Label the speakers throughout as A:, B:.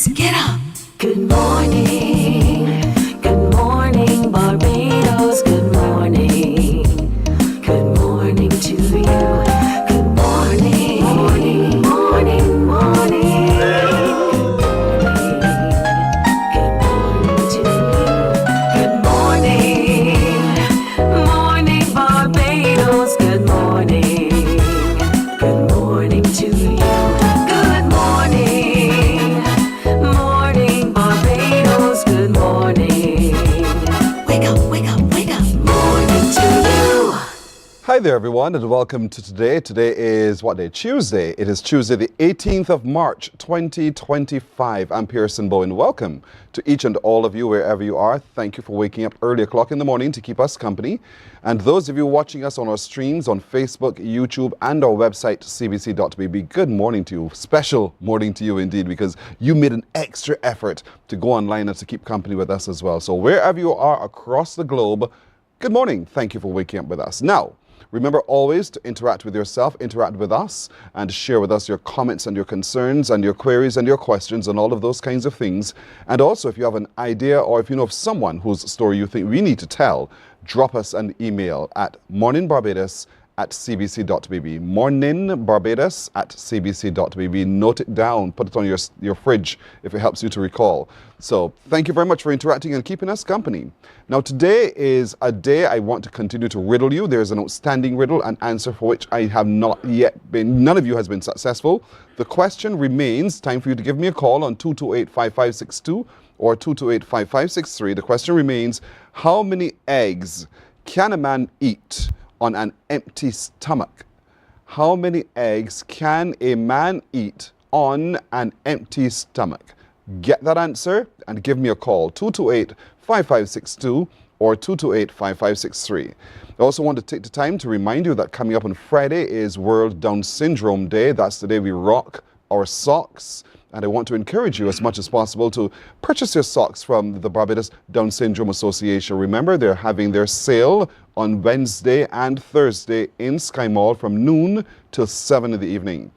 A: Barbados, get up.
B: Good morning Barbados, good morning to you. Good morning, morning, morning, morning. Good morning to you. Good morning Barbados, good morning. Good morning to you. Good morning, morning Barbados, good morning. Wake up, wake up, wake up. Morning to you.
C: Hi there, everyone, and welcome to today. Today is what day? Tuesday. It is Tuesday, the 18th of March, 2025. I'm Pearson Bowen. Welcome to each and all of you, wherever you are. Thank you for waking up early o'clock in the morning to keep us company. And those of you watching us on our streams on Facebook, YouTube, and our website, cbc.bb, good morning to you. Special morning to you indeed, because you made an extra effort to go online and to keep company with us as well. So wherever you are across the globe, good morning. Thank you for waking up with us. Now, remember always to interact with yourself, interact with us, and share with us your comments and your concerns and your queries and your questions and all of those kinds of things. And also, if you have an idea or if you know of someone whose story you think we need to tell, drop us an email at morninbarbados@cbc.bb. morninbarbados@cbc.bb. Note it down. Put it on your fridge if it helps you to recall. So thank you very much for interacting and keeping us company. Now today is a day I want to continue to riddle you. There's an outstanding riddle, an answer for which I have not yet been, none of you has been successful. The question remains, time for you to give me a call on 228-5562 or 228-5563. The question remains, how many eggs can a man eat on an empty stomach? How many eggs can a man eat on an empty stomach? Get that answer and give me a call, 228-5562 or 228-5563. I also want to take the time to remind you that coming up on Friday is World Down Syndrome Day. That's the day we rock our socks. And I want to encourage you as much as possible to purchase your socks from the Barbados Down Syndrome Association. Remember, they're having their sale on Wednesday and Thursday in Sky Mall from noon till 7 in the evening.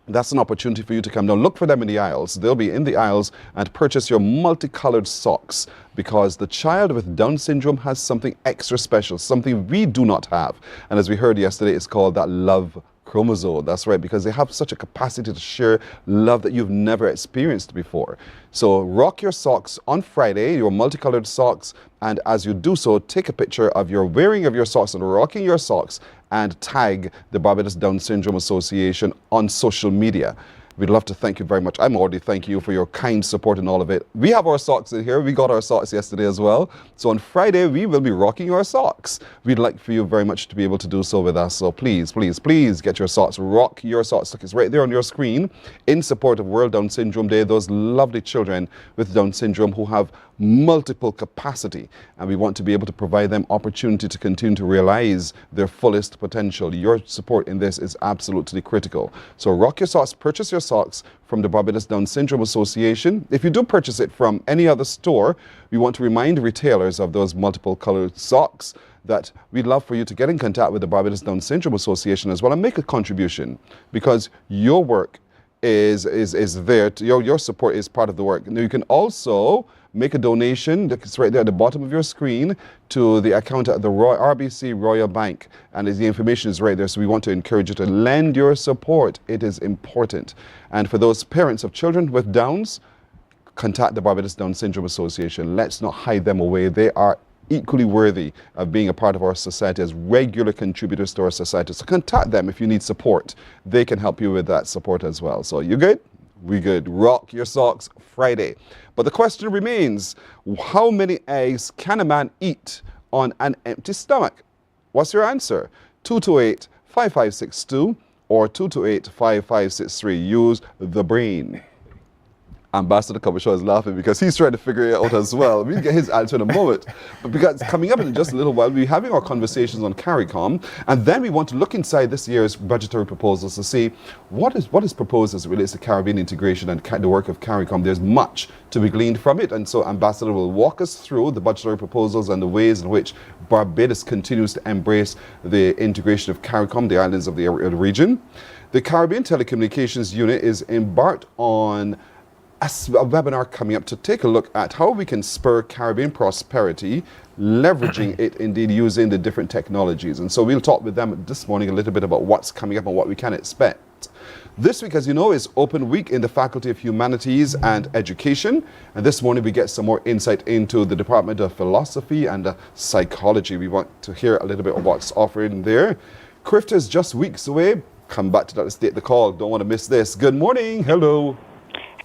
C: That's an opportunity for you to come down. Look for them in the aisles. They'll be in the aisles and purchase your multicolored socks, because the child with Down syndrome has something extra special, something we do not have. And as we heard yesterday, it's called that love chromosome. That's right, because they have such a capacity to share love that you've never experienced before. So rock your socks on Friday, your multicolored socks, and as you do so, take a picture of your wearing of your socks and rocking your socks and tag the Barbados Down Syndrome Association on social media. We'd love to thank you very much. I'm already thanking you for your kind support and all of it. We have our socks in here. We got our socks yesterday as well. So on Friday, we will be rocking our socks. We'd like for you very much to be able to do so with us. So please, please, please get your socks. Rock your socks. Look, it's right there on your screen in support of World Down Syndrome Day. Those lovely children with Down syndrome who have multiple capacity, and we want to be able to provide them opportunity to continue to realize their fullest potential. Your support in this is absolutely critical. So rock your socks, purchase your socks from the Barbados Down Syndrome Association. If you do purchase it from any other store, we want to remind retailers of those multiple colored socks that we'd love for you to get in contact with the Barbados Down Syndrome Association as well and make a contribution, because your work is there. Your support is part of the work. Now you can also make a donation, it's right there at the bottom of your screen, to the account at the RBC Royal Bank. And the information is right there, so we want to encourage you to lend your support. It is important. And for those parents of children with Downs, contact the Barbados Down Syndrome Association. Let's not hide them away. They are equally worthy of being a part of our society as regular contributors to our society. So contact them if you need support. They can help you with that support as well. So you good? We good. Rock your socks Friday. But the question remains, how many eggs can a man eat on an empty stomach? What's your answer? 228-5562 or 228-5563. Use the brain. Ambassador Kabashaw is laughing because he's trying to figure it out as well. We'll get his answer in a moment. But because coming up in just a little while, we'll be having our conversations on CARICOM, and then we want to look inside this year's budgetary proposals to see what is proposed as it relates to Caribbean integration and the work of CARICOM. There's much to be gleaned from it, and so Ambassador will walk us through the budgetary proposals and the ways in which Barbados continues to embrace the integration of CARICOM, the islands of the region. The Caribbean Telecommunications Unit is embarked on a webinar coming up to take a look at how we can spur Caribbean prosperity, leveraging it, indeed using the different technologies. And so we'll talk with them this morning a little bit about what's coming up and what we can expect. This week, as you know, is Open Week in the Faculty of Humanities and Education. And this morning we get some more insight into the Department of Philosophy and Psychology. We want to hear a little bit of what's offered there. CRIFTA is just weeks away. Come back to that, let's take the call. Don't want to miss this. Good morning. Hello.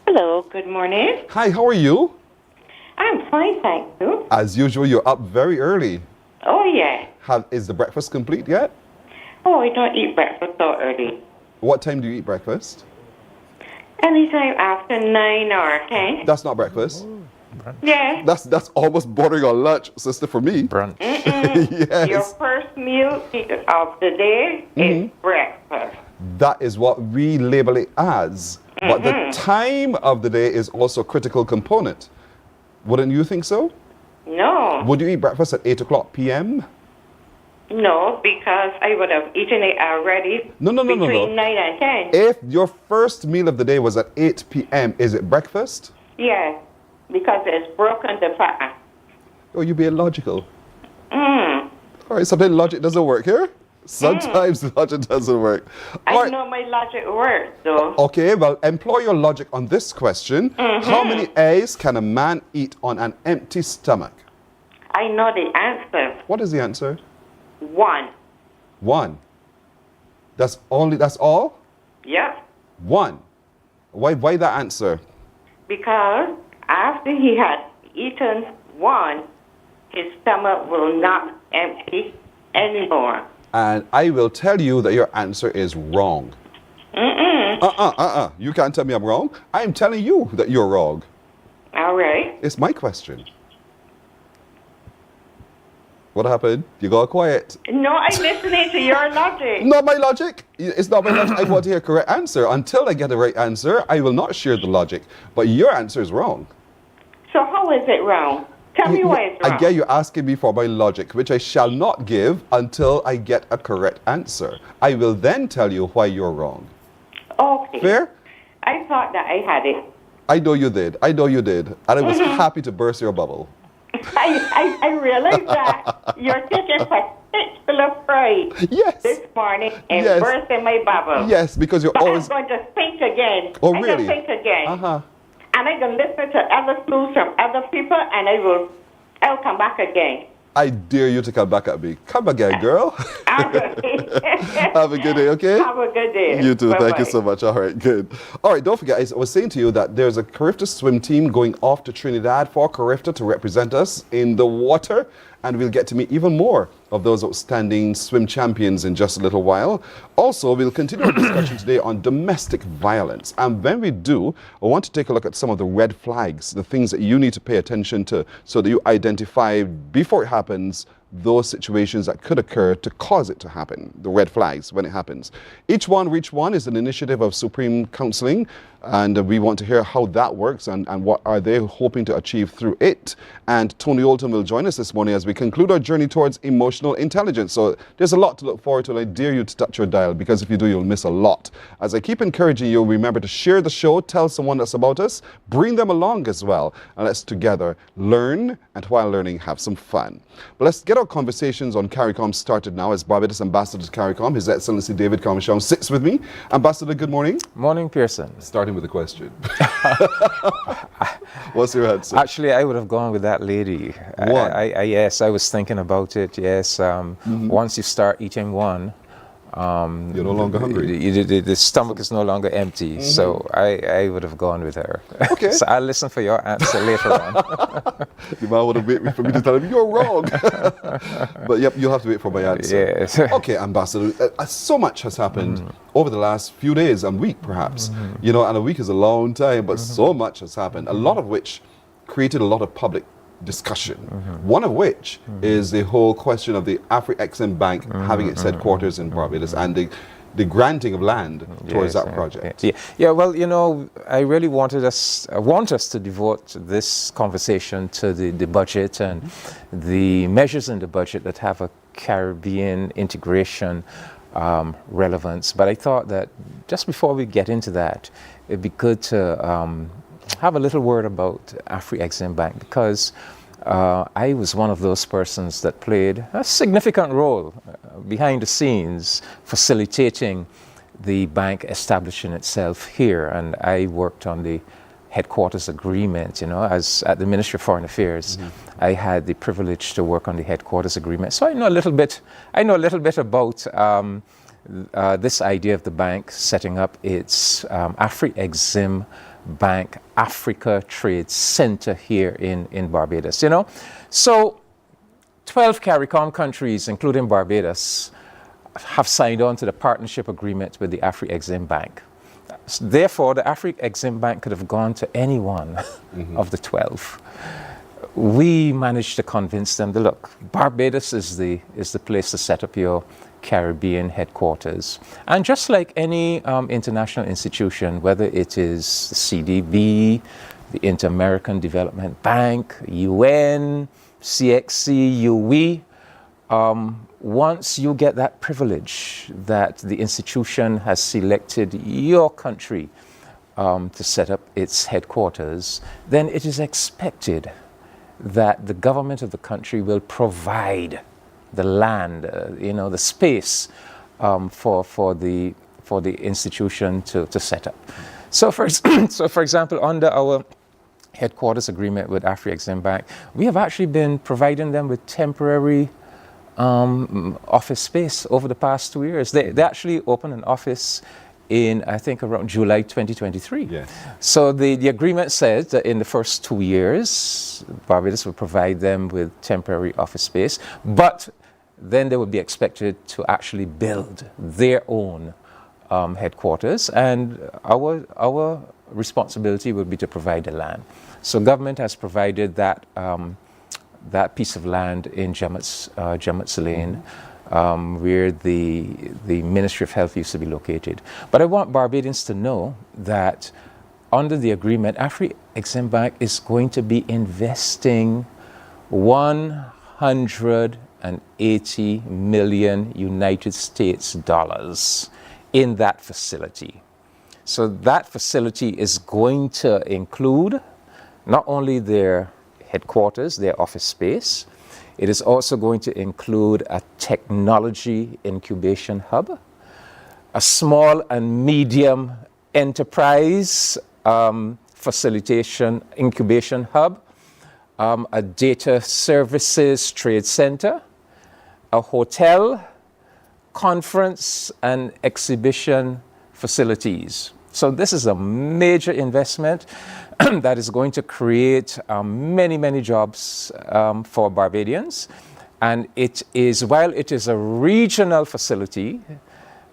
A: Hello, good morning.
C: Hi, how are you?
A: I'm fine, thank you.
C: As usual, you're up very early.
A: Oh, yeah.
C: Is the breakfast complete yet?
A: Oh, I don't eat breakfast so early.
C: What time do you eat breakfast?
A: Anytime after 9 or 10.
C: That's not breakfast.
A: Yeah.
C: That's almost bordering on lunch, sister, for me.
D: Brunch.
C: Yes.
A: Your first meal of the day is breakfast.
C: That is what we label it as. But the time of the day is also a critical component. Wouldn't you think so?
A: No.
C: Would you eat breakfast at 8 o'clock p.m.?
A: No, because I would have eaten it already
C: No.
A: between 9 and 10.
C: If your first meal of the day was at 8 p.m., is it breakfast?
A: Yeah, because it's broken the pattern.
C: Or you being logical?
A: Mm.
C: All right, sometimes logic doesn't work here. Sometimes logic doesn't work. All
A: I
C: right.
A: know my logic works, though.
C: Okay, well, employ your logic on this question. How many eggs can a man eat on an empty stomach?
A: I know the answer.
C: What is the answer?
A: 1.
C: 1. That's all?
A: Yep.
C: 1. Why that answer?
A: Because after he had eaten 1, his stomach will not empty anymore.
C: And I will tell you that your answer is wrong. You can't tell me I'm wrong. I'm telling you that you're wrong.
A: All right.
C: It's my question. What happened? You got quiet.
A: No, I'm listening to your logic.
C: Not my logic. It's not my logic. I want to hear a correct answer. Until I get the right answer, I will not share the logic. But your answer is wrong.
A: So how is it wrong? Tell me why it's wrong.
C: Again, you're asking me for my logic, which I shall not give until I get a correct answer. I will then tell you why you're wrong.
A: Okay.
C: Fair?
A: I thought that I had it.
C: I know you did. And I was happy to burst your bubble.
A: I realize that you're taking particular pride
C: Yes.
A: this morning in
C: Yes.
A: bursting my bubble.
C: Yes, because you're
A: But
C: always...
A: I'm going to think again.
C: Oh,
A: I'm
C: really?
A: going to think again.
C: Uh-huh.
A: And I'm going to listen to other clues from other people, and I'll come back again.
C: I dare you to come back at me. Come again, girl.
A: All right.
C: Have a good day, okay?
A: Have a good day.
C: You too. Thank you
A: Bye-bye.
C: so much. All right, good. All right, don't forget, I was saying to you that there's a CARICOM swim team going off to Trinidad for CARICOM to represent us in the water, and we'll get to meet even more of those outstanding swim champions in just a little while. Also, we'll continue our discussion today on domestic violence. And when we do, I want to take a look at some of the red flags, the things that you need to pay attention to so that you identify before it happens those situations that could occur to cause it to happen, the red flags when it happens. Each One Reach One is an initiative of Supreme Counseling, and we want to hear how that works and what are they hoping to achieve through it. And Tony Oldham will join us this morning as we conclude our journey towards emotional intelligence. So there's a lot to look forward to, and I dare you to touch your dial, because if you do, you'll miss a lot. As I keep encouraging you, remember to share the show, tell someone that's about us, bring them along as well, and let's together learn, and while learning, have some fun. But let's get our conversations on CARICOM started now, as Barbados Ambassador to CARICOM, His Excellency David Comisham, sits with me. Ambassador, good morning.
D: Morning, Pearson.
C: Starting with a question. What's your answer?
D: Actually, I would have gone with that lady.
C: One.
D: Yes, I was thinking about it. Yes. Once you start eating one,
C: You're no longer hungry.
D: the stomach is no longer empty. So I would have gone with her.
C: Okay.
D: So I'll listen for your answer later on.
C: You might want to wait for me to tell him you're wrong. But yep, you'll have to wait for my answer.
D: Yes.
C: Okay, Ambassador, so much has happened over the last few days and week, perhaps. You know, and a week is a long time, but so much has happened, a lot of which created a lot of public discussion. One of which is the whole question of the Afri-Exim Bank having its headquarters in Barbados and the granting of land towards that project.
D: Yeah, well, you know, I really want us to devote this conversation to the budget and the measures in the budget that have a Caribbean integration relevance. But I thought that just before we get into that, it'd be good to have a little word about Afri-Exim Bank, because I was one of those persons that played a significant role behind the scenes, facilitating the bank establishing itself here. And I worked on the headquarters agreement, as at the Ministry of Foreign Affairs. I had the privilege to work on the headquarters agreement. So I know a little bit about this idea of the bank setting up its Afri-Exim Bank Africa Trade Center here in Barbados. So 12 CARICOM countries, including Barbados, have signed on to the partnership agreement with the Afri-Exim Bank. Therefore, the Afri-Exim Bank could have gone to any one of the 12. We managed to convince them that, look, Barbados is the place to set up your Caribbean headquarters. And just like any international institution, whether it is the CDB, the Inter-American Development Bank, UN, CXC, UE, once you get that privilege that the institution has selected your country to set up its headquarters, then it is expected that the government of the country will provide the land, the space for the institution to set up. So for example, under our headquarters agreement with Afri-Exim Bank, we have actually been providing them with temporary office space over the past 2 years. They actually opened an office in, I think, around July 2023.
C: Yes.
D: So the agreement says that in the first 2 years, Barbados will provide them with temporary office space, but then they would be expected to actually build their own headquarters, and our responsibility would be to provide the land. So government has provided that that piece of land in Jemets Lane, where the Ministry of Health used to be located. But I want Barbadians to know that under the agreement, Afri-Exim Bank is going to be investing $180 million United States dollars in that facility. So that facility is going to include not only their headquarters, their office space, it is also going to include a technology incubation hub, a small and medium enterprise facilitation incubation hub, a data services trade center, a hotel, conference and exhibition facilities. So this is a major investment that is going to create many, many jobs for Barbadians. And it is, while it is a regional facility,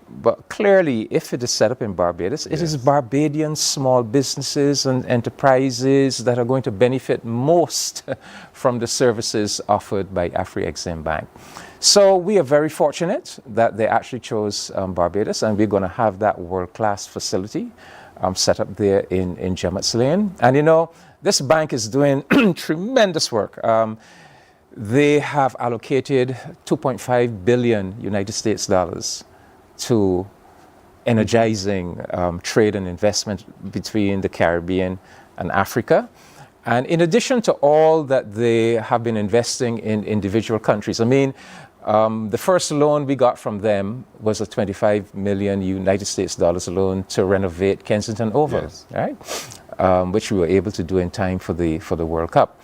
D: but clearly, if it is set up in Barbados, it is Barbadian small businesses and enterprises that are going to benefit most from the services offered by Afri-Exim Bank. So we are very fortunate that they actually chose Barbados, and we're going to have that world-class facility set up there in Jemets Lane. And this bank is doing tremendous work. They have allocated $2.5 billion United States dollars to energizing trade and investment between the Caribbean and Africa. And in addition to all that they have been investing in individual countries, I mean, the first loan we got from them was a $25 million United States dollars loan to renovate Kensington Oval, right? Which we were able to do in time for the World Cup.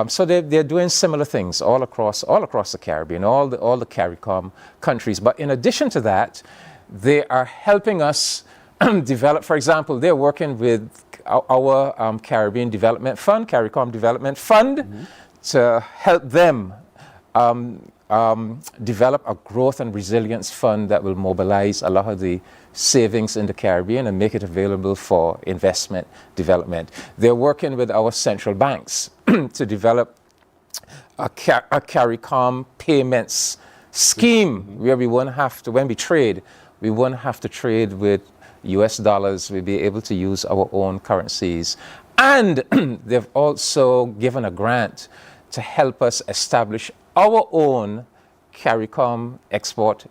D: So they're doing similar things all across the Caribbean, all the CARICOM countries. But in addition to that, they are helping us develop. For example, they're working with our Caribbean Development Fund, CARICOM Development Fund, to help them develop a growth and resilience fund that will mobilize a lot of the savings in the Caribbean and make it available for investment development. They're working with our central banks to develop a CARICOM payments scheme where we won't have to, when we trade, we won't have to trade with US dollars. We'll be able to use our own currencies. And they've also given a grant to help us establish our own CARICOM export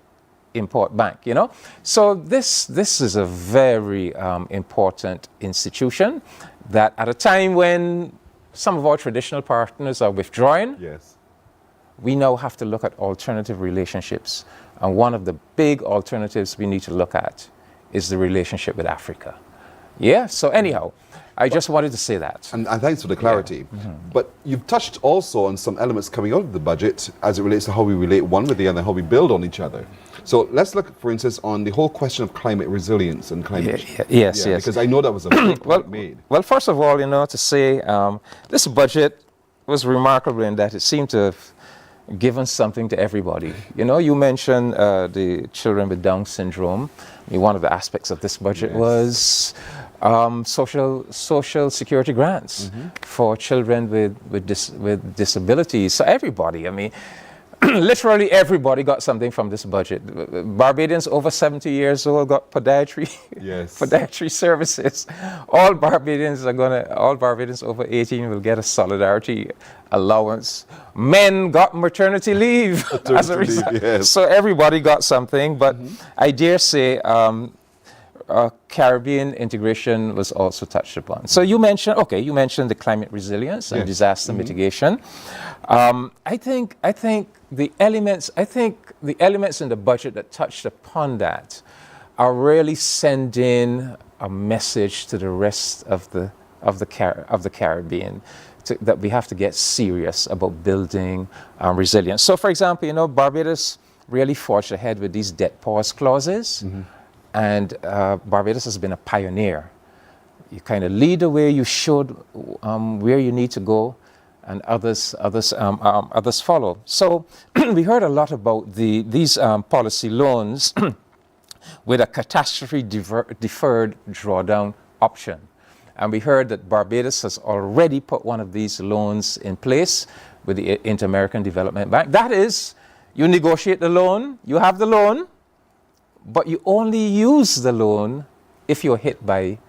D: export-import bank, you know. So this is a very important institution that at a time when some of our traditional partners are withdrawing,
C: Yes.
D: we now have to look at alternative relationships. And one of the big alternatives we need to look at is the relationship with Africa. Yeah, so anyhow, I just wanted to say that.
C: And thanks for the clarity. But you've touched also on some elements coming out of the budget as it relates to how we relate one with the other, how we build on each other. So let's look, for instance, on the whole question of climate resilience and climate.
D: Yes.
C: Because I know that was a big point made.
D: Well, first of all, you know, to say this budget was remarkable in that it seemed to have given something to everybody. You know, you mentioned the children with Down syndrome. I mean, one of the aspects of this budget was social security grants for children with disabilities. So everybody, I mean, literally everybody got something from this budget. Barbadians over 70 years old got podiatry, podiatry services. All Barbadians over 18 will get a solidarity allowance. Men got maternity leave as a result.
C: Yes.
D: So everybody got something, but I dare say Caribbean integration was also touched upon. So you mentioned the climate resilience and disaster mitigation. I think the elements in the budget that touched upon that are really sending a message to the rest of the Caribbean that we have to get serious about building resilience. So, for example, you know, Barbados really forged ahead with these debt pause clauses. And Barbados has been a pioneer. You kind of lead the way you should, where you need to go, and others follow. So we heard a lot about these policy loans with a catastrophe deferred drawdown option. And we heard that Barbados has already put one of these loans in place with the Inter-American Development Bank. That is, you negotiate the loan, you have the loan, but you only use the loan if you're hit by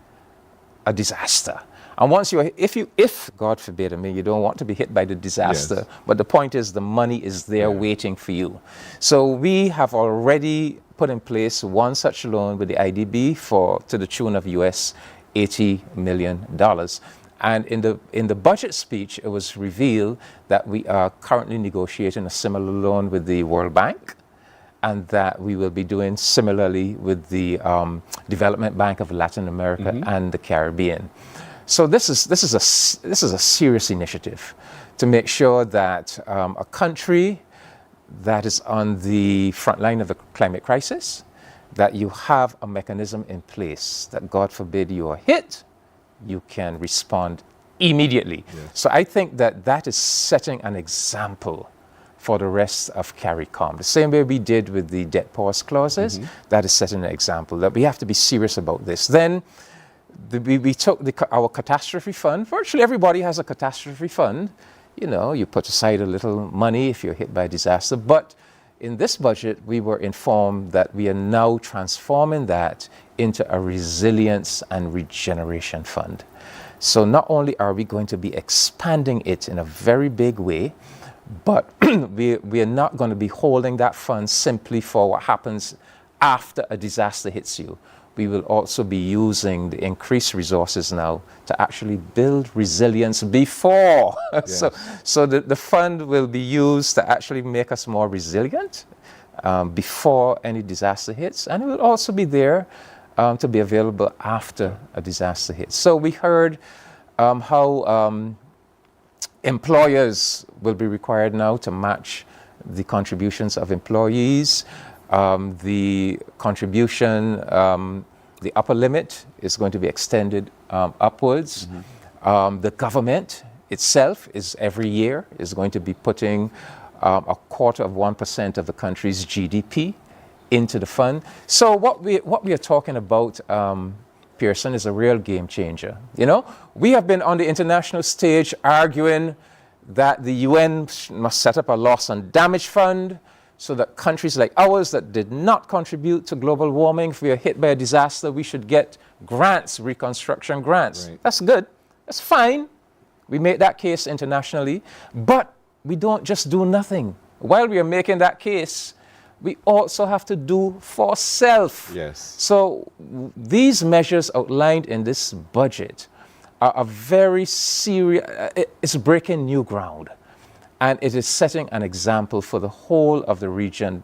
D: a disaster. And once if God forbid, I mean, you don't want to be hit by the disaster, but the point is the money is there waiting for you. So we have already put in place one such loan with the IDB to the tune of US $80 million. And in the budget speech, it was revealed that we are currently negotiating a similar loan with the World Bank, and that we will be doing similarly with the Development Bank of Latin America and the Caribbean. So this is a serious initiative to make sure that a country that is on the front line of the climate crisis, that you have a mechanism in place that, God forbid, you are hit, you can respond immediately. So I think that is setting an example for the rest of CARICOM. The same way we did with the debt pause clauses, that is setting an example that we have to be serious about this. Then we took our catastrophe fund. Virtually everybody has a catastrophe fund. You know, you put aside a little money if you're hit by a disaster. But in this budget, we were informed that we are now transforming that into a resilience and regeneration fund. So not only are we going to be expanding it in a very big way, but we are not going to be holding that fund simply for what happens after a disaster hits you. We will also be using the increased resources now to actually build resilience before. So the fund will be used to actually make us more resilient before any disaster hits, and it will also be there to be available after a disaster hits. So we heard how employers will be required now to match the contributions of employees. The contribution, the upper limit is going to be extended upwards. The government itself is every year is going to be putting 0.25% of the country's GDP into the fund. So what we are talking about, Pearson, is a real game changer. You know, we have been on the international stage arguing that the UN must set up a loss and damage fund so that countries like ours that did not contribute to global warming, if we are hit by a disaster, we should get grants, reconstruction grants. That's good. That's fine. We made that case internationally, but we don't just do nothing. While we are making that case, we also have to do for self.
C: Yes.
D: So these measures outlined in this budget are a very serious, it's breaking new ground. And it is setting an example for the whole of the region.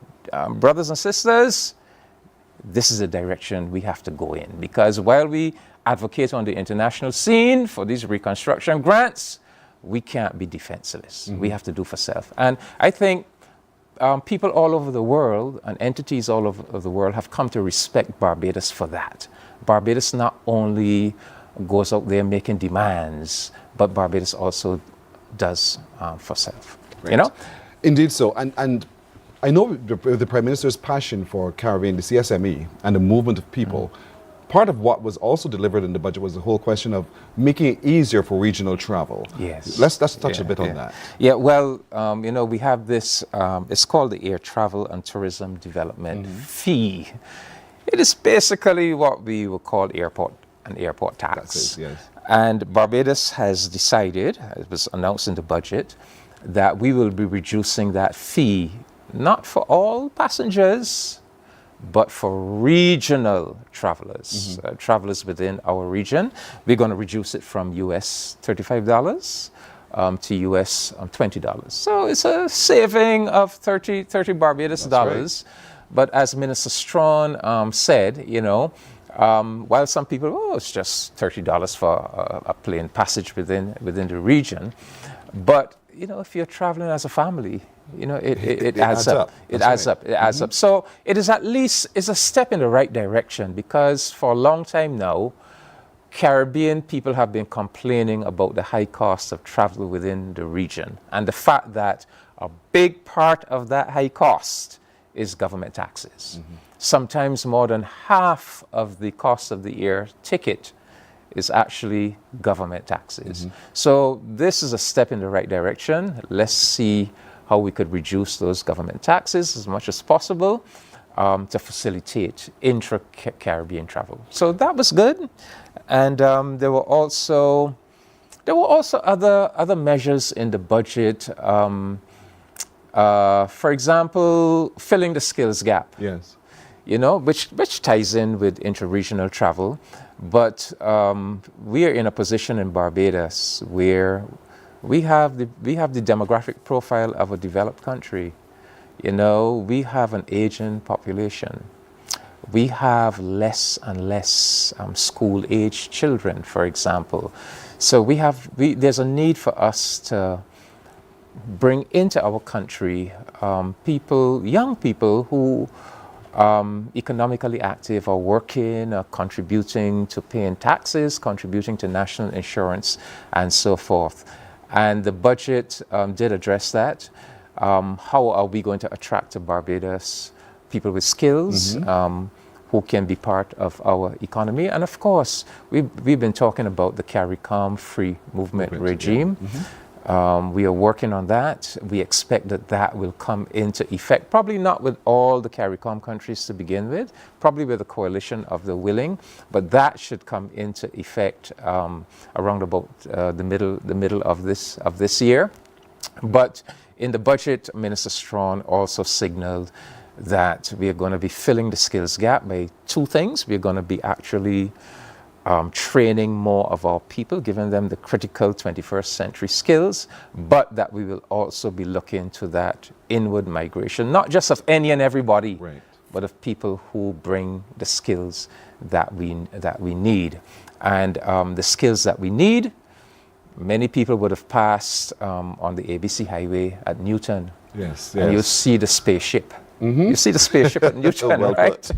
D: Brothers and sisters, this is the direction we have to go in. Because while we advocate on the international scene for these reconstruction grants, we can't be defenseless. We have to do for self. And I think people all over the world and entities all over the world have come to respect Barbados for that. Barbados not only goes out there making demands, but Barbados also does for self.
C: Right.
D: You know?
C: Indeed so. And I know the Prime Minister's passion for Caribbean, the CSME, and the movement of people. Part of what was also delivered in the budget was the whole question of making it easier for regional travel.
D: Yes.
C: Let's touch a bit on that.
D: Yeah, well, you know, we have this, it's called the Air Travel and Tourism Development Fee. It is basically what we would call an airport tax.
C: That's it, yes.
D: And Barbados has decided, it was announced in the budget, that we will be reducing that fee, not for all passengers, but for regional travelers, travelers within our region. We're going to reduce it from US $35 to US $20. So it's a saving of 30 Barbados dollars.
C: Right.
D: But as Minister Strawn said, you know, while some people, oh, it's just $30 for a plane passage within the region, but you know, if you're traveling as a family, you know, it adds up. It adds up. It adds up. So it is at least it's a step in the right direction, because for a long time now, Caribbean people have been complaining about the high cost of travel within the region, and the fact that a big part of that high cost is government taxes. Sometimes more than half of the cost of the air ticket is actually government taxes. So this is a step in the right direction. Let's see how we could reduce those government taxes as much as possible to facilitate intra-Caribbean travel. So that was good. And there were also other measures in the budget. For example, filling the skills gap.
C: Yes.
D: You know, which ties in with intra-regional travel. But we are in a position in Barbados where we have the demographic profile of a developed country. You know, we have an aging population. We have less and less school-age children, for example. So there's a need for us to bring into our country young people who economically active, are working, are contributing to paying taxes, contributing to national insurance, and so forth. And the budget did address that. How are we going to attract to Barbados people with skills who can be part of our economy? And of course, we've been talking about the CARICOM free movement regime. We are working on that. We expect that will come into effect, probably not with all the CARICOM countries to begin with, probably with a coalition of the willing, but that should come into effect around about the middle of this year. But in the budget, Minister Strawn also signaled that we are going to be filling the skills gap by two things. We're going to be actually training more of our people, giving them the critical 21st century skills, but that we will also be looking to that inward migration, not just of any and everybody,
C: Right.
D: but of people who bring the skills that we need. And the skills that we need, many people would have passed on the ABC highway at Newton.
C: Yes.
D: And you'll see the spaceship. You see the spaceship at Newton,
C: Well
D: right?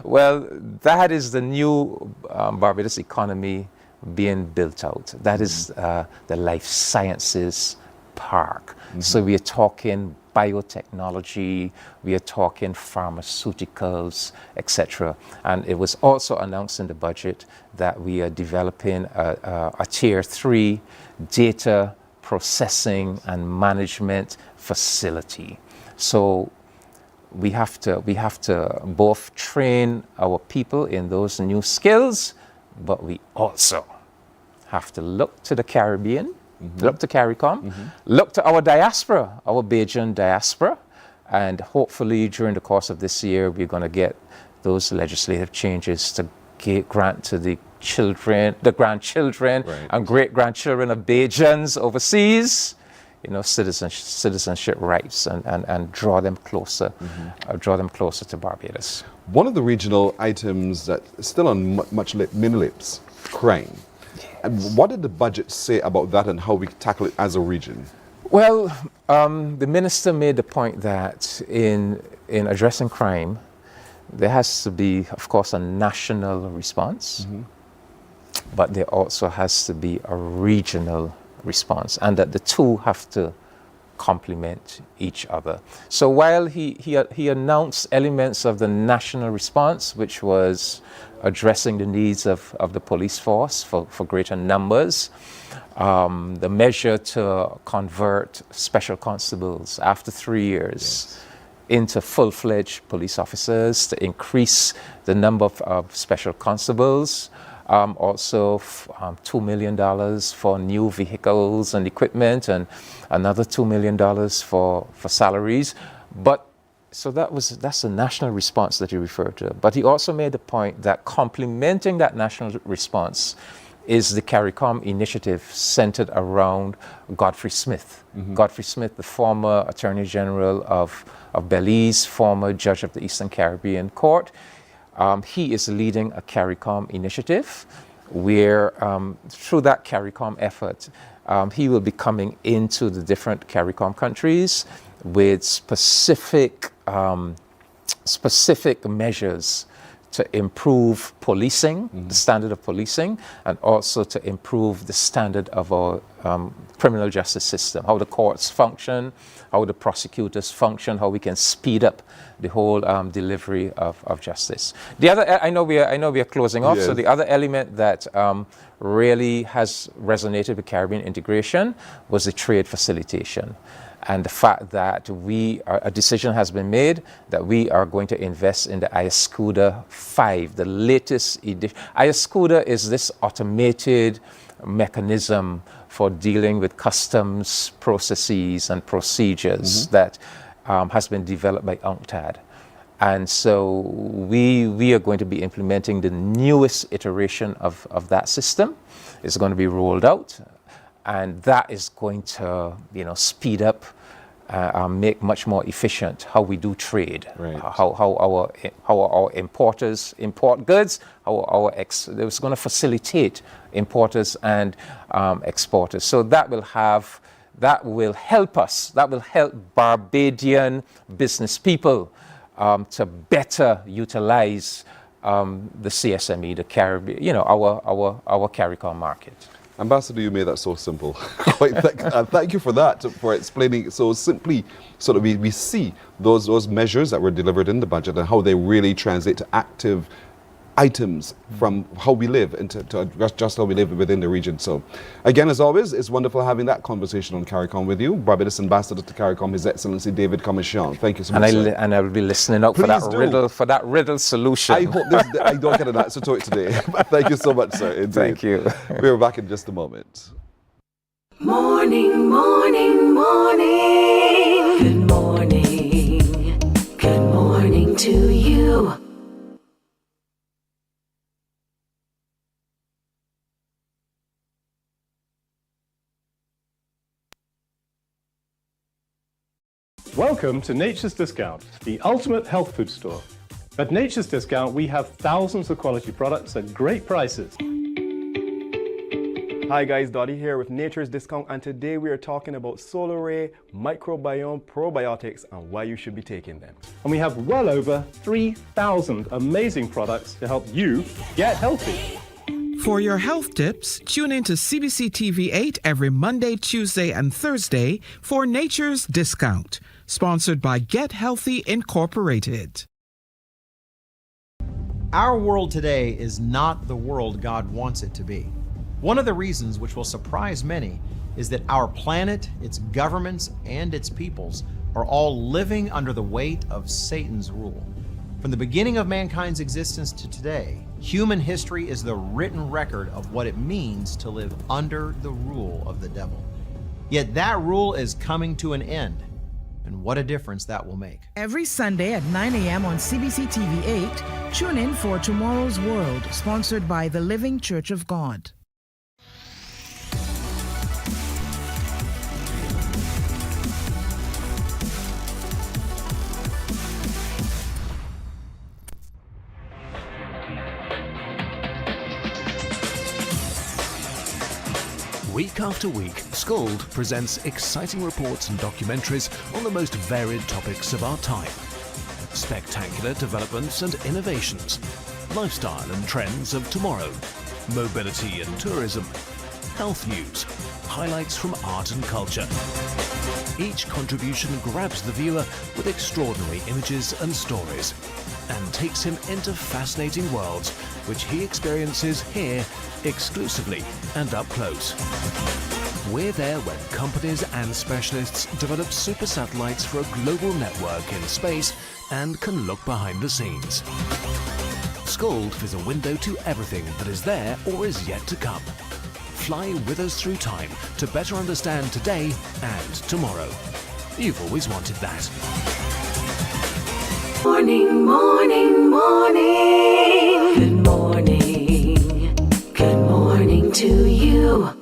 D: Well, that is the new Barbados economy being built out. That is the life sciences park. So we are talking biotechnology, we are talking pharmaceuticals, etc. And it was also announced in the budget that we are developing a Tier 3 data processing and management facility. So we have to both train our people in those new skills, but we also have to look to the Caribbean, look to CARICOM, look to our diaspora, our Bajan diaspora, And hopefully during the course of this year, we're going to get those legislative changes to grant to the children, the grandchildren, and great-grandchildren of Bajans overseas, citizenship rights and draw them closer, to Barbados.
C: One of the regional items that is still on much many lips, crime. And what did the budget say about that and how we tackle it as a region?
D: Well, the minister made the point that in addressing crime, there has to be, of course, a national response, but there also has to be a regional response, and that the two have to complement each other. So while he announced elements of the national response, which was addressing the needs of the police force for greater numbers, the measure to convert special constables after 3 years into full-fledged police officers, to increase the number of special constables, also $2 million for new vehicles and equipment, and another $2 million for salaries. But so that's the national response that he referred to. But he also made the point that complementing that national response is the CARICOM initiative centered around Godfrey Smith. Godfrey Smith, the former Attorney General of Belize, former judge of the Eastern Caribbean Court. He is leading a CARICOM initiative where through that CARICOM effort, he will be coming into the different CARICOM countries with specific measures to improve policing, the standard of policing, and also to improve the standard of our criminal justice system, how the courts function, how the prosecutors function, how we can speed up the whole delivery of justice. The other, I know we are closing off, so the other element that really has resonated with Caribbean integration was the trade facilitation. And the fact that a decision has been made that we are going to invest in the IASCUDA 5, the latest edition. IASCUDA is this automated mechanism for dealing with customs processes and procedures that has been developed by UNCTAD. And so we are going to be implementing the newest iteration of that system. It's going to be rolled out. And that is going to, speed up, make much more efficient how we do trade, how our importers import goods, it's going to facilitate importers and exporters. So that will help us. That will help Barbadian business people to better utilize the CSME, the Caribbean, our CARICOM market.
C: Ambassador, you made that so simple. Thank you for that, for explaining it so simply, so that we see those measures that were delivered in the budget and how they really translate to active items from how we live and to just how we live within the region. So again, as always, it's wonderful having that conversation on CARICOM with you. Barbados Ambassador to CARICOM, His Excellency David Commission. Thank you so much. And
D: I will be listening out for that riddle solution.
C: I hope I don't get an answer to it today. But thank you so much, sir. Indeed.
D: Thank you.
C: We'll be back in just a moment.
B: Morning, morning, morning. Good morning. Good morning to you.
E: Welcome to Nature's Discount, the ultimate health food store. At Nature's Discount, we have thousands of quality products at great prices.
F: Hi guys, Dottie here with Nature's Discount, and today we are talking about Solar Ray Microbiome Probiotics and why you should be taking them.
E: And we have well over 3,000 amazing products to help you get healthy.
G: For your health tips, tune in to CBC TV 8 every Monday, Tuesday, and Thursday for Nature's Discount, sponsored by Get Healthy Incorporated.
H: Our world today is not the world God wants it to be. One of the reasons which will surprise many is that our planet, its governments, and its peoples are all living under the weight of Satan's rule. From the beginning of mankind's existence to today, human history is the written record of what it means to live under the rule of the devil. Yet that rule is coming to an end. and what a difference that will make.
G: Every Sunday at 9 a.m. on CBC TV 8, tune in for Tomorrow's World, sponsored by the Living Church of God.
I: Week after week, Scold presents exciting reports and documentaries on the most varied topics of our time. Spectacular developments and innovations, lifestyle and trends of tomorrow, mobility and tourism, health news, highlights from art and culture. Each contribution grabs the viewer with extraordinary images and stories and takes him into fascinating worlds which he experiences here exclusively and up close. We're there when companies and specialists develop super satellites for a global network in space and can look behind the scenes. Scold is a window to everything that is there or is yet to come. Fly with us through time to better understand today and tomorrow. You've always wanted that.
B: Morning, morning, morning. Good morning. Good morning to you.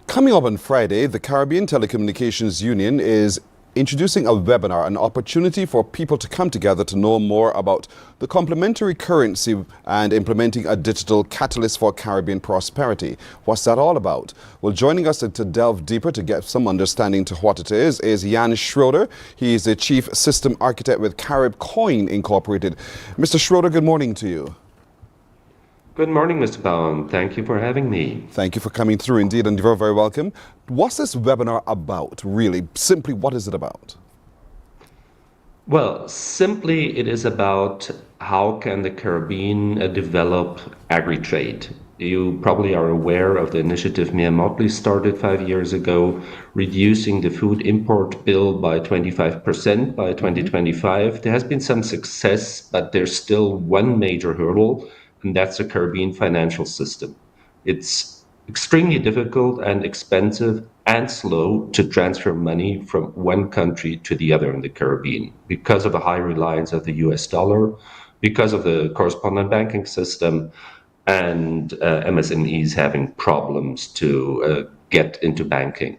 C: Coming up on Friday, the Caribbean Telecommunications Union is introducing a webinar, an opportunity for people to come together to know more about the complementary currency and implementing a digital catalyst for Caribbean prosperity. What's that all about? Well, joining us to delve deeper to get some understanding to what it is Jan Schroeder. He is the Chief System Architect with CARICOM Incorporated. Mr. Schroeder, good morning to you.
J: Good morning, Mr. Bowen. Thank you for having me.
C: Thank you for coming through indeed, and you're very welcome. What's this webinar about, really? Simply, what is it about?
J: Well, simply, it is about how can the Caribbean develop agri-trade. You probably are aware of the initiative Mayor Motley started 5 years ago, reducing the food import bill by 25% by 2025. There has been some success, but there's still one major hurdle, and that's the Caribbean financial system. It's extremely difficult and expensive and slow to transfer money from one country to the other in the Caribbean because of the high reliance of the US dollar, because of the correspondent banking system, and MSMEs having problems to get into banking.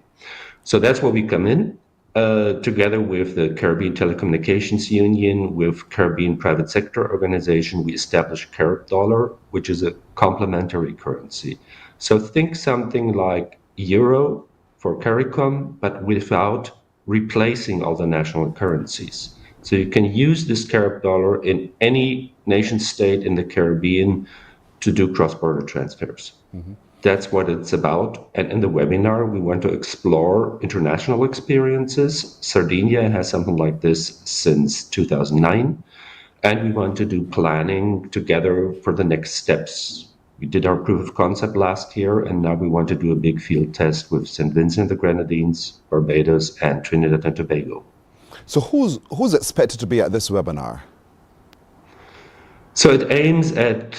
J: So that's where we come in. Together with the Caribbean Telecommunications Union, with Caribbean Private Sector Organization, we established Carib Dollar, which is a complementary currency. So think something like Euro for CARICOM, but without replacing all the national currencies. So you can use this Carib Dollar in any nation state in the Caribbean to do cross-border transfers. Mm-hmm. That's what it's about. And in the webinar, we want to explore international experiences. Sardinia has something like this since 2009. And we want to do planning together for the next steps. We did our proof of concept last year, and now we want to do a big field test with St. Vincent and the Grenadines, Barbados, and Trinidad and Tobago.
C: So who's expected to be at this webinar?
J: So it aims at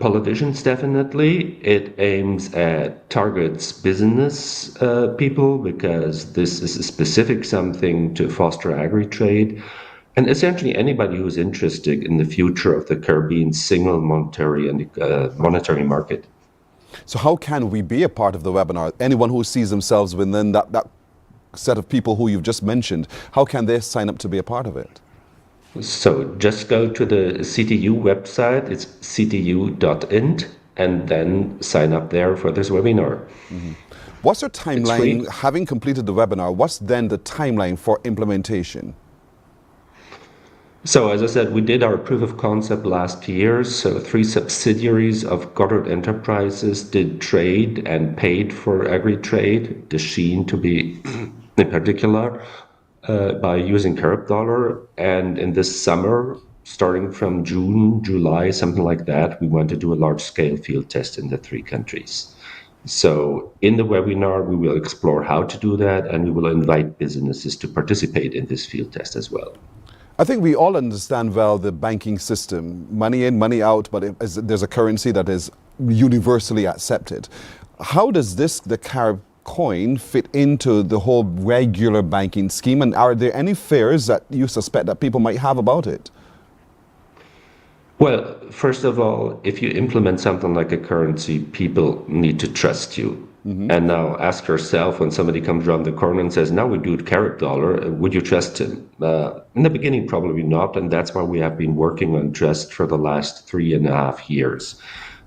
J: politicians, definitely. It aims at targets business people, because this is a specific something to foster agri-trade. And essentially anybody who's interested in the future of the Caribbean single monetary and monetary market.
C: So how can we be a part of the webinar? Anyone who sees themselves within that set of people who you've just mentioned, how can they sign up to be a part of it?
J: So just go to the CTU website, it's ctu.int, and then sign up there for this webinar.
C: Mm-hmm. What's your timeline, having completed the webinar, what's then the timeline for implementation?
J: So as I said, we did our proof of concept last year. So 3 subsidiaries of Goddard Enterprises did trade and paid for agri-trade, the Sheen to be in particular, by using Carib Dollar. And in this summer, starting from June, July, something like that, we want to do a large-scale field test in the 3 countries. So in the webinar, we will explore how to do that, and we will invite businesses to participate in this field test as well.
C: I think we all understand well the banking system, money in, money out, but there's a currency that is universally accepted. How does the coin fit into the whole regular banking scheme? And are there any fears that you suspect that people might have about it?
J: Well, first of all, if you implement something like a currency, people need to trust you. And now ask yourself, when somebody comes around the corner and says, now we do it carrot dollar, would you trust him? In the beginning, probably not. And that's why we have been working on trust for the last 3.5 years.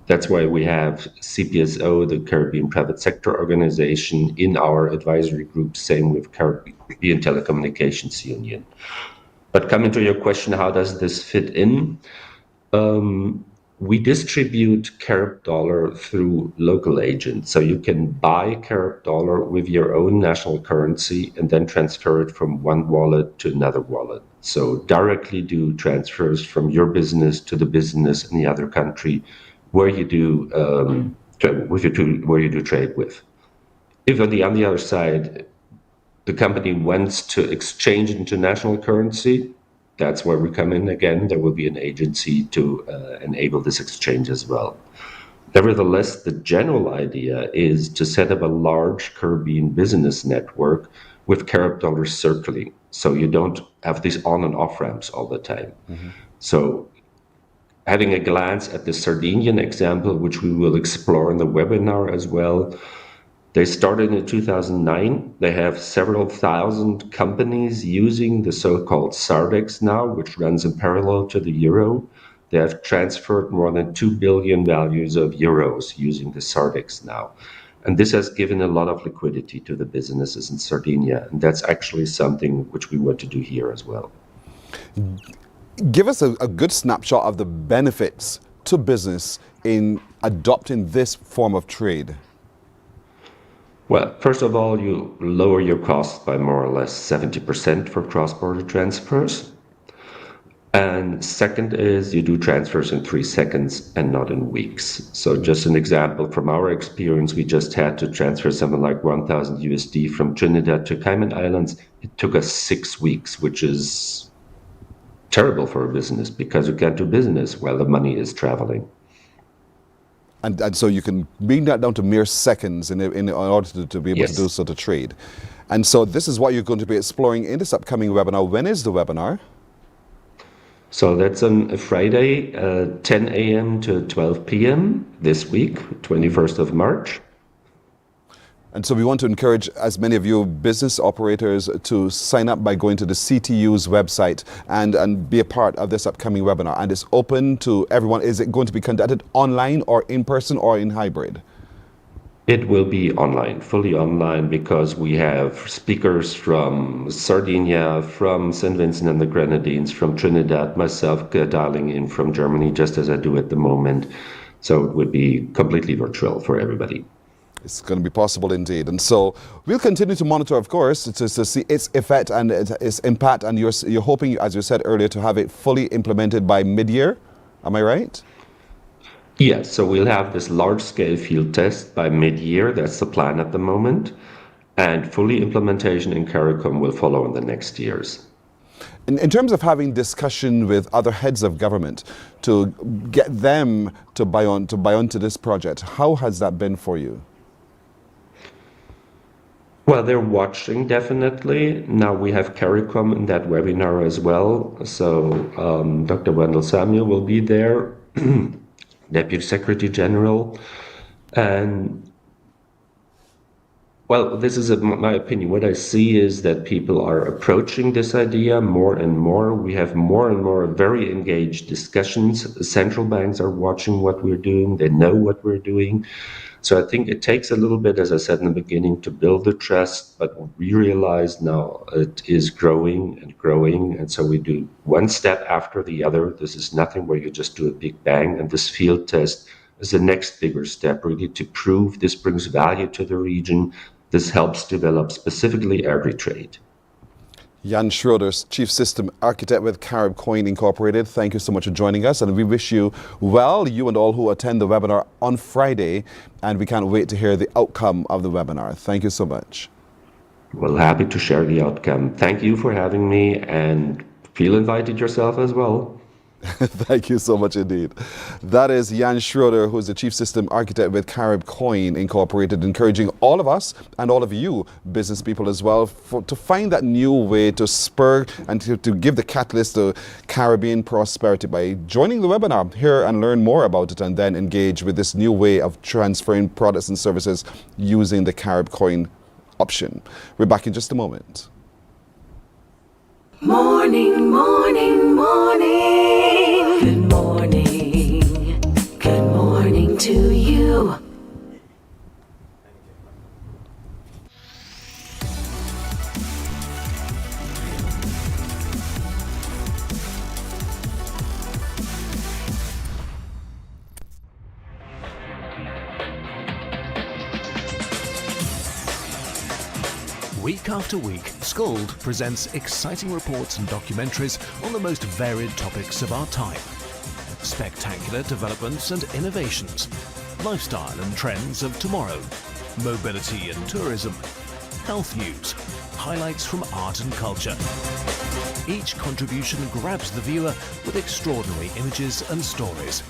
J: That's why we have CPSO, the Caribbean Private Sector Organization, in our advisory group, same with Caribbean Telecommunications Union. But coming to your question, how does this fit in? We distribute Carib dollar through local agents. So you can buy Carib dollar with your own national currency and then transfer it from one wallet to another wallet. So directly do transfers from your business to the business in the other country where you do where you do trade with. If on the other side, the company wants to exchange into national currency, that's where we come in again. There will be an agency to enable this exchange as well. Nevertheless, the general idea is to set up a large Caribbean business network with Carib dollars circling, so you don't have these on and off ramps all the time. So having a glance at the Sardinian example, which we will explore in the webinar as well, they started in 2009. They have several thousand companies using the so-called Sardex now, which runs in parallel to the euro. They have transferred more than 2 billion values of euros using the Sardex now. And this has given a lot of liquidity to the businesses in Sardinia. And that's actually something which we want to do here as well.
C: Give us a good snapshot of the benefits to business in adopting this form of trade.
J: Well, first of all, you lower your costs by more or less 70% for cross-border transfers. And second is you do transfers in 3 seconds and not in weeks. So just an example from our experience, we just had to transfer something like 1,000 USD from Trinidad to Cayman Islands. It took us 6 weeks, which is terrible for a business because you can't do business while the money is traveling.
C: And so you can bring that down to mere seconds in order to be able to do so to trade. And so this is what you're going to be exploring in this upcoming webinar. When is the webinar?
J: So that's on a Friday, 10 a.m. to 12 p.m. this week, 21st of March.
C: And so we want to encourage as many of you business operators to sign up by going to the CTU's website and be a part of this upcoming webinar. And it's open to everyone. Is it going to be conducted online or in person or in hybrid?
J: It will be online, fully online, because we have speakers from Sardinia, from St. Vincent and the Grenadines, from Trinidad, myself dialing in from Germany, just as I do at the moment. So it would be completely virtual for everybody.
C: It's going to be possible indeed. And so we'll continue to monitor, of course, to see its effect and its impact. And you're hoping, as you said earlier, to have it fully implemented by mid-year. Am I right?
J: Yes, so we'll have this large-scale field test by mid-year. That's the plan at the moment. And fully implementation in CARICOM will follow in the next years.
C: In terms of having discussion with other heads of government to get them to buy onto this project, how has that been for you?
J: Well, they're watching, definitely. Now we have CARICOM in that webinar as well. So Dr. Wendell Samuel will be there, Deputy Secretary General. And, well, this is my opinion. What I see is that people are approaching this idea more and more. We have more and more very engaged discussions. Central banks are watching what we're doing. They know what we're doing. So I think it takes a little bit, as I said in the beginning, to build the trust, but we realize now it is growing and growing. And so we do one step after the other. This is nothing where you just do a big bang. And this field test is the next bigger step, really, to prove this brings value to the region. This helps develop specifically agri-trade.
C: Jan Schroeder, Chief System Architect with CaribCoin Incorporated. Thank you so much for joining us, and we wish you well, you and all who attend the webinar on Friday, and we can't wait to hear the outcome of the webinar. Thank you so much.
J: Well, happy to share the outcome. Thank you for having me, and feel invited yourself as well.
C: Thank you so much indeed. That is Jan Schroeder, who is the Chief System Architect with CARICOM Incorporated, encouraging all of us and all of you business people as well to find that new way to spur and to give the catalyst to Caribbean prosperity by joining the webinar here and learn more about it, and then engage with this new way of transferring products and services using the CARICOM option. We're back in just a moment.
B: Morning, morning, morning. Good morning. Good morning to you.
I: Week after week, Scold presents exciting reports and documentaries on the most varied topics of our time. Spectacular developments and innovations, lifestyle and trends of tomorrow, mobility and tourism, health news, highlights from art and culture. Each contribution grabs the viewer with extraordinary images and stories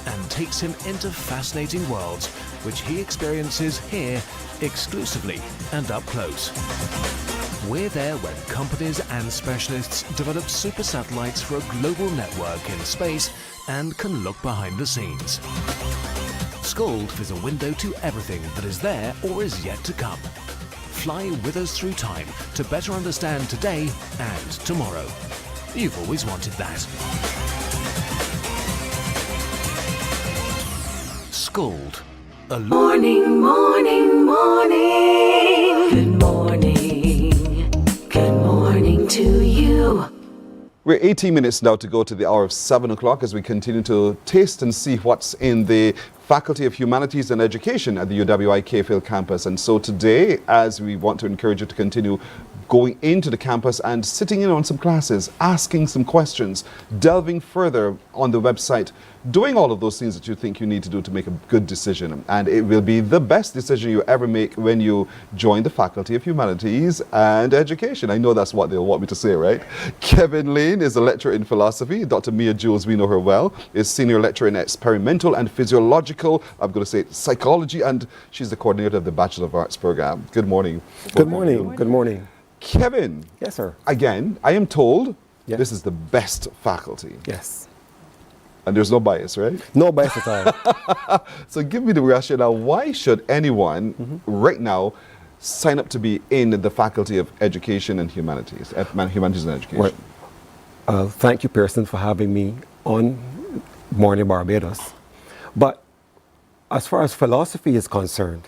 I: and takes him into fascinating worlds which he experiences here exclusively and up close. We're there when companies and specialists develop super satellites for a global network in space and can look behind the scenes. Scold is a window to everything that is there or is yet to come. Fly with us through time to better understand today and tomorrow. You've always wanted that. Scold.
B: Morning, morning, morning. Good morning. Good morning to you.
C: We're 18 minutes now to go to the hour of 7 o'clock as we continue to taste and see what's in the Faculty of Humanities and Education at the UWI Cayfield campus. And so today, as we want to encourage you to continue going into the campus and sitting in on some classes, asking some questions, delving further on the website, doing all of those things that you think you need to do to make a good decision. And it will be the best decision you ever make when you join the Faculty of Humanities and Education. I know that's what they'll want me to say, right? Kevin Lane is a lecturer in philosophy. Dr. Mia Jules, we know her well, is senior lecturer in experimental and physiological, I'm going to say psychology, and she's the coordinator of the Bachelor of Arts program. Good morning.
K: Good morning. Good morning.
C: Kevin.
K: Yes, sir.
C: Again, I am told
K: Yes.
C: this is the best faculty.
K: Yes.
C: And there's no bias, right?
K: No bias at all.
C: So give me the rationale. Why should anyone right now sign up to be in the Faculty of Education and Humanities, Humanities and Education?
K: Well, thank you, Pearson, for having me on Mornin Barbados. But as far as philosophy is concerned,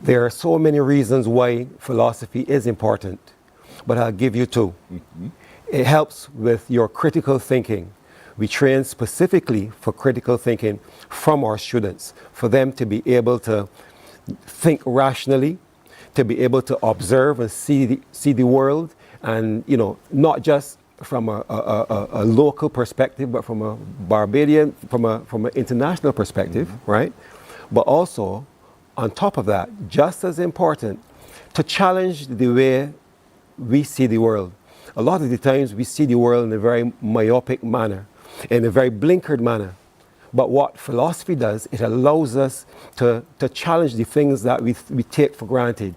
K: there are so many reasons why philosophy is important, but I'll give you two. It helps with your critical thinking. We train specifically for critical thinking from our students, for them to be able to think rationally, to be able to observe and see the world, and not just from a local perspective, but from a Barbadian, from an international perspective, right? But also, on top of that, just as important, to challenge the way we see the world. A lot of the times we see the world in a very myopic manner, in a very blinkered manner. But what philosophy does, it allows us to challenge the things that we take for granted.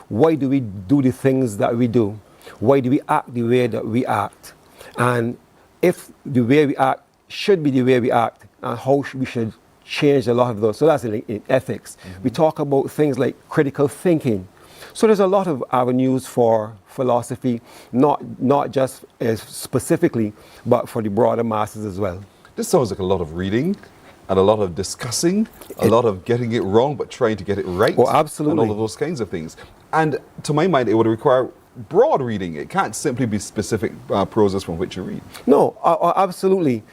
K: Why do we do the things that we do? Why do we act the way that we act? And if the way we act should be the way we act, and how we should change a lot of those. So that's in ethics. We talk about things like critical thinking. So there's a lot of avenues for philosophy, not just specifically, but for the broader masses as well.
C: This sounds like a lot of reading and a lot of discussing, a lot of getting it wrong but trying to get it right.
K: Oh, absolutely.
C: And all of those kinds of things. And to my mind, it would require broad reading. It can't simply be specific proses from which you read.
K: No, absolutely.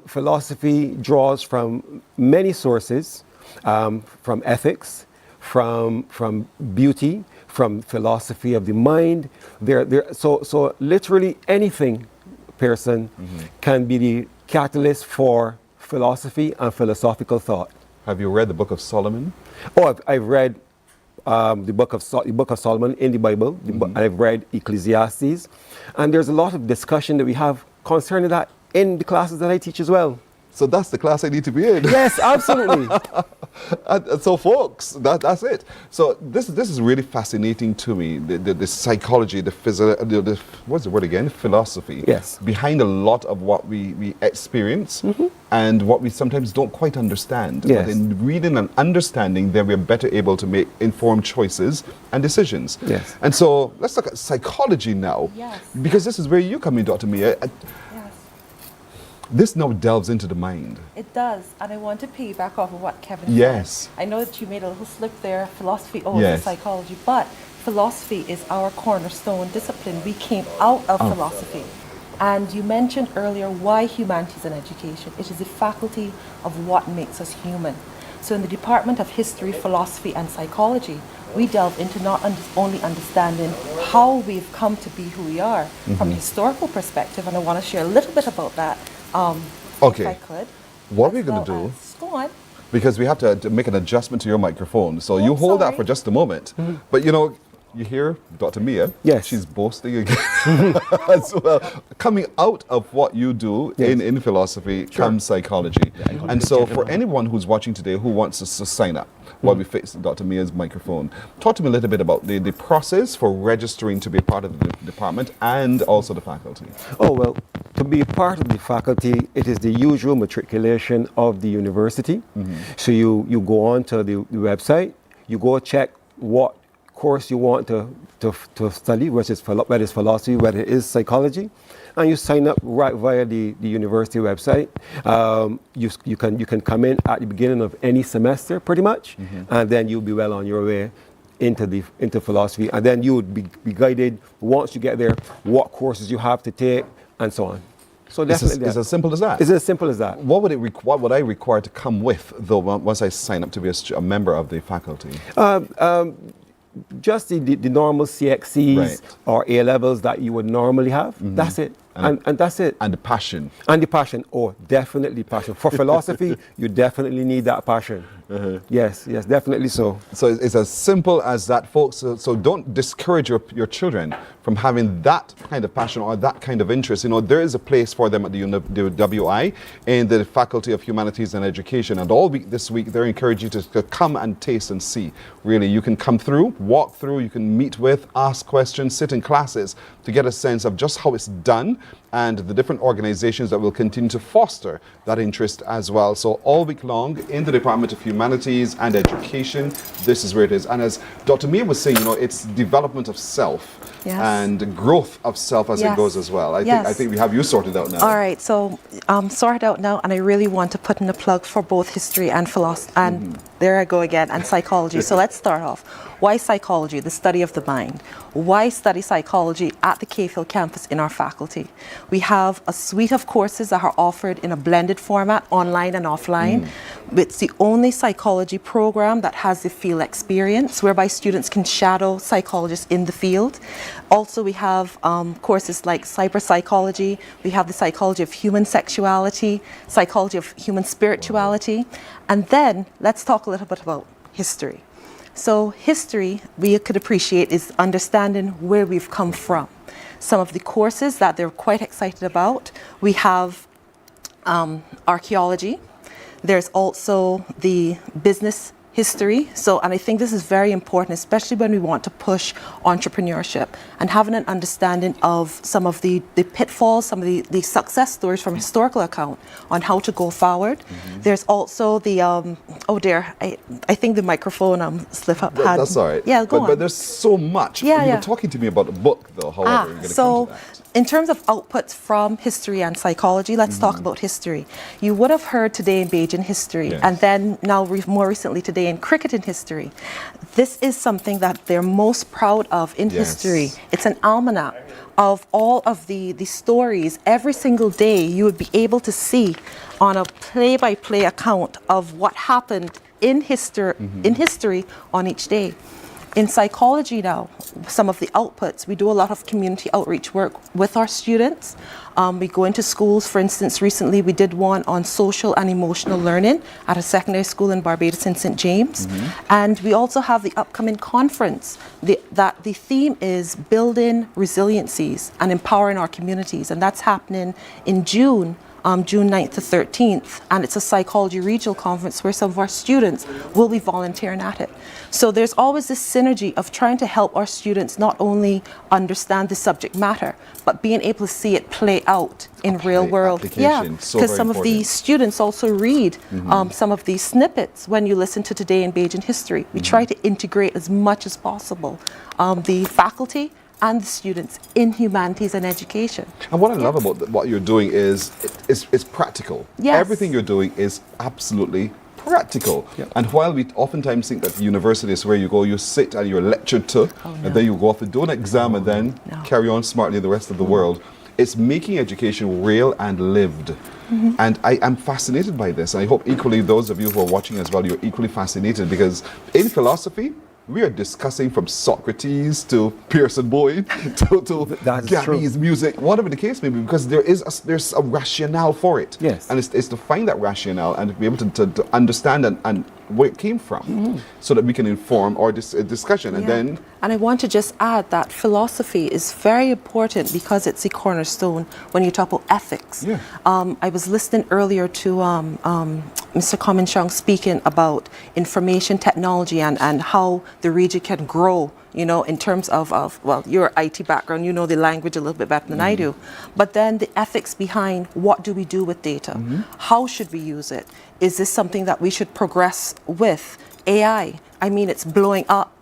K: Philosophy draws from many sources, from ethics, from beauty, from philosophy of the mind. So literally anything, Pearson, can be the catalyst for philosophy and philosophical thought.
C: Have you read the Book of Solomon?
K: Oh, I've read the book of Solomon in the Bible. I've read Ecclesiastes, and there's a lot of discussion that we have concerning that in the classes that I teach as well.
C: So that's the class I need to be in.
K: Yes, absolutely.
C: And so, folks, that's it. So this is really fascinating to me. The psychology, what's the word again? Philosophy.
K: Yes.
C: Behind a lot of what we experience and what we sometimes don't quite understand.
K: Yes.
C: But in reading and understanding, then we're better able to make informed choices and decisions.
K: Yes.
C: And so let's look at psychology now.
L: Yes.
C: Because this is where you come in, Dr. Mia.
L: Yes.
C: This now delves into the mind.
L: It does, and I want to piggyback off of what Kevin
C: Yes.
L: said. I know that you made a little slip there, philosophy
C: Yes.
L: is psychology, but philosophy is our cornerstone discipline. We came out of philosophy. And you mentioned earlier why humanities and education. It is the faculty of what makes us human. So in the Department of History, Philosophy and Psychology, we delve into not only understanding how we've come to be who we are from a historical perspective, and I want to share a little bit about that.
C: Okay.
L: If I could.
C: What we're going to do,
L: Go on.
C: because we have to make an adjustment to your microphone, so you hold that for just a moment. But you know, you hear Dr. Mia?
K: Yes.
C: She's boasting again as well. Coming out of what you do in philosophy comes psychology. And so for anyone who's watching today who wants us to sign up, while we face Dr. Mia's microphone, talk to me a little bit about the process for registering to be a part of the department and also the faculty.
K: Oh, well, to be part of the faculty, it is the usual matriculation of the university. So you go on to the website, you go check what course you want to study, whether it's philosophy, whether it is psychology, and you sign up right via the university website. You can come in at the beginning of any semester, pretty much, and then you'll be well on your way into philosophy, and then you would be guided once you get there what courses you have to take and so on. So definitely,
C: It's as simple as that.
K: It's as simple as that.
C: What would I require to come with, though, once I sign up to be a member of the faculty?
K: Just the normal CXCs or A levels that you would normally have. That's it. And that's it.
C: And the passion.
K: And the passion. Oh, definitely passion. For philosophy, you definitely need that passion. Yes, definitely so.
C: So it's as simple as that, folks. So don't discourage your children from having that kind of passion or that kind of interest. You know, there is a place for them at the WI in the Faculty of Humanities and Education. And all week this week, they're encouraging you to come and taste and see. Really, you can come through, walk through, you can meet with, ask questions, sit in classes to get a sense of just how it's done and the different organizations that will continue to foster that interest as well. So all week long in the Department of Humanities and Education, this is where it is. And as Dr. Mia was saying, you know, it's development of self and growth of self as it goes as well. I think we have you sorted out now.
L: All right, so sorted out now, and I really want to put in a plug for both history and philosophy, and there I go again, and psychology. So let's start off. Why psychology, the study of the mind? Why study psychology at the Cayfield campus in our faculty? We have a suite of courses that are offered in a blended format, online and offline. It's the only psychology program that has the field experience, whereby students can shadow psychologists in the field. Also, we have courses like cyber-psychology. We have the psychology of human sexuality, psychology of human spirituality. And then let's talk a little bit about history. So history, we could appreciate, is understanding where we've come from. Some of the courses that they're quite excited about, we have archaeology. There's also the business history. So, and I think this is very important, especially when we want to push entrepreneurship and having an understanding of some of the pitfalls, some of the success stories from historical account on how to go forward. There's also the, I think the microphone slip up.
C: That's all right.
L: Yeah, go on.
C: But there's so much. You were talking to me about the book, though, however, you're going to come to that.
L: In terms of outputs from history and psychology, let's talk about history. You would have heard today in Beijing history, and then now more recently today in cricket in history. This is something that they're most proud of in history. It's an almanac of all of the stories. Every single day you would be able to see on a play-by-play account of what happened in history on each day. In psychology now, some of the outputs, we do a lot of community outreach work with our students. We go into schools. For instance, recently we did one on social and emotional learning at a secondary school in Barbados in St. James. And we also have the upcoming conference. The theme is building resiliencies and empowering our communities. And that's happening in June. June 9th to 13th, and it's a psychology regional conference where some of our students will be volunteering at it. So there's always this synergy of trying to help our students not only understand the subject matter, but being able to see it play out in real world. Yeah, because some of the students also read some of these snippets when you listen to Today in Bajan History. We try to integrate as much as possible the faculty and the students in humanities and education.
C: And what I love about what you're doing is it's practical.
L: Yes.
C: Everything you're doing is absolutely practical. And while we oftentimes think that the university is where you go, you sit and you're lectured to, and then you go off and do an exam and then carry on smartly the rest of the world, it's making education real and lived. And I am fascinated by this. And I hope equally those of you who are watching as well, you're equally fascinated, because in philosophy, we are discussing from Socrates to Pearson Boyd to Gabby's music, whatever the case may be, because there's a rationale for it.
K: Yes.
C: And it's to find that rationale and to be able to understand and where it came from, so that we can inform our discussion. And then...
L: And I want to just add that philosophy is very important because it's a cornerstone when you talk about ethics. I was listening earlier to Mr. Common Shang speaking about information technology and how the region can grow, you know, in terms of well, your IT background, you know the language a little bit better than I do. But then the ethics behind what do we do with data? How should we use it? Is this something that we should progress with? AI, I mean, it's blowing up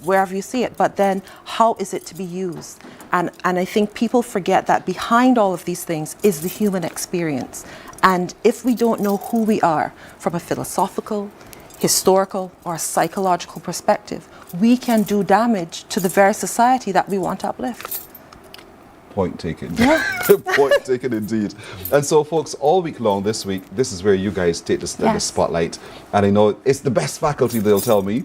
L: wherever you see it, but then how is it to be used? And I think people forget that behind all of these things is the human experience. And if we don't know who we are from a philosophical, historical, or psychological perspective, we can do damage to the very society that we want to uplift.
C: Point taken. Point taken indeed. And so, folks, all week long this week, this is where you guys take the spotlight. And I know it's the best faculty, they'll tell me,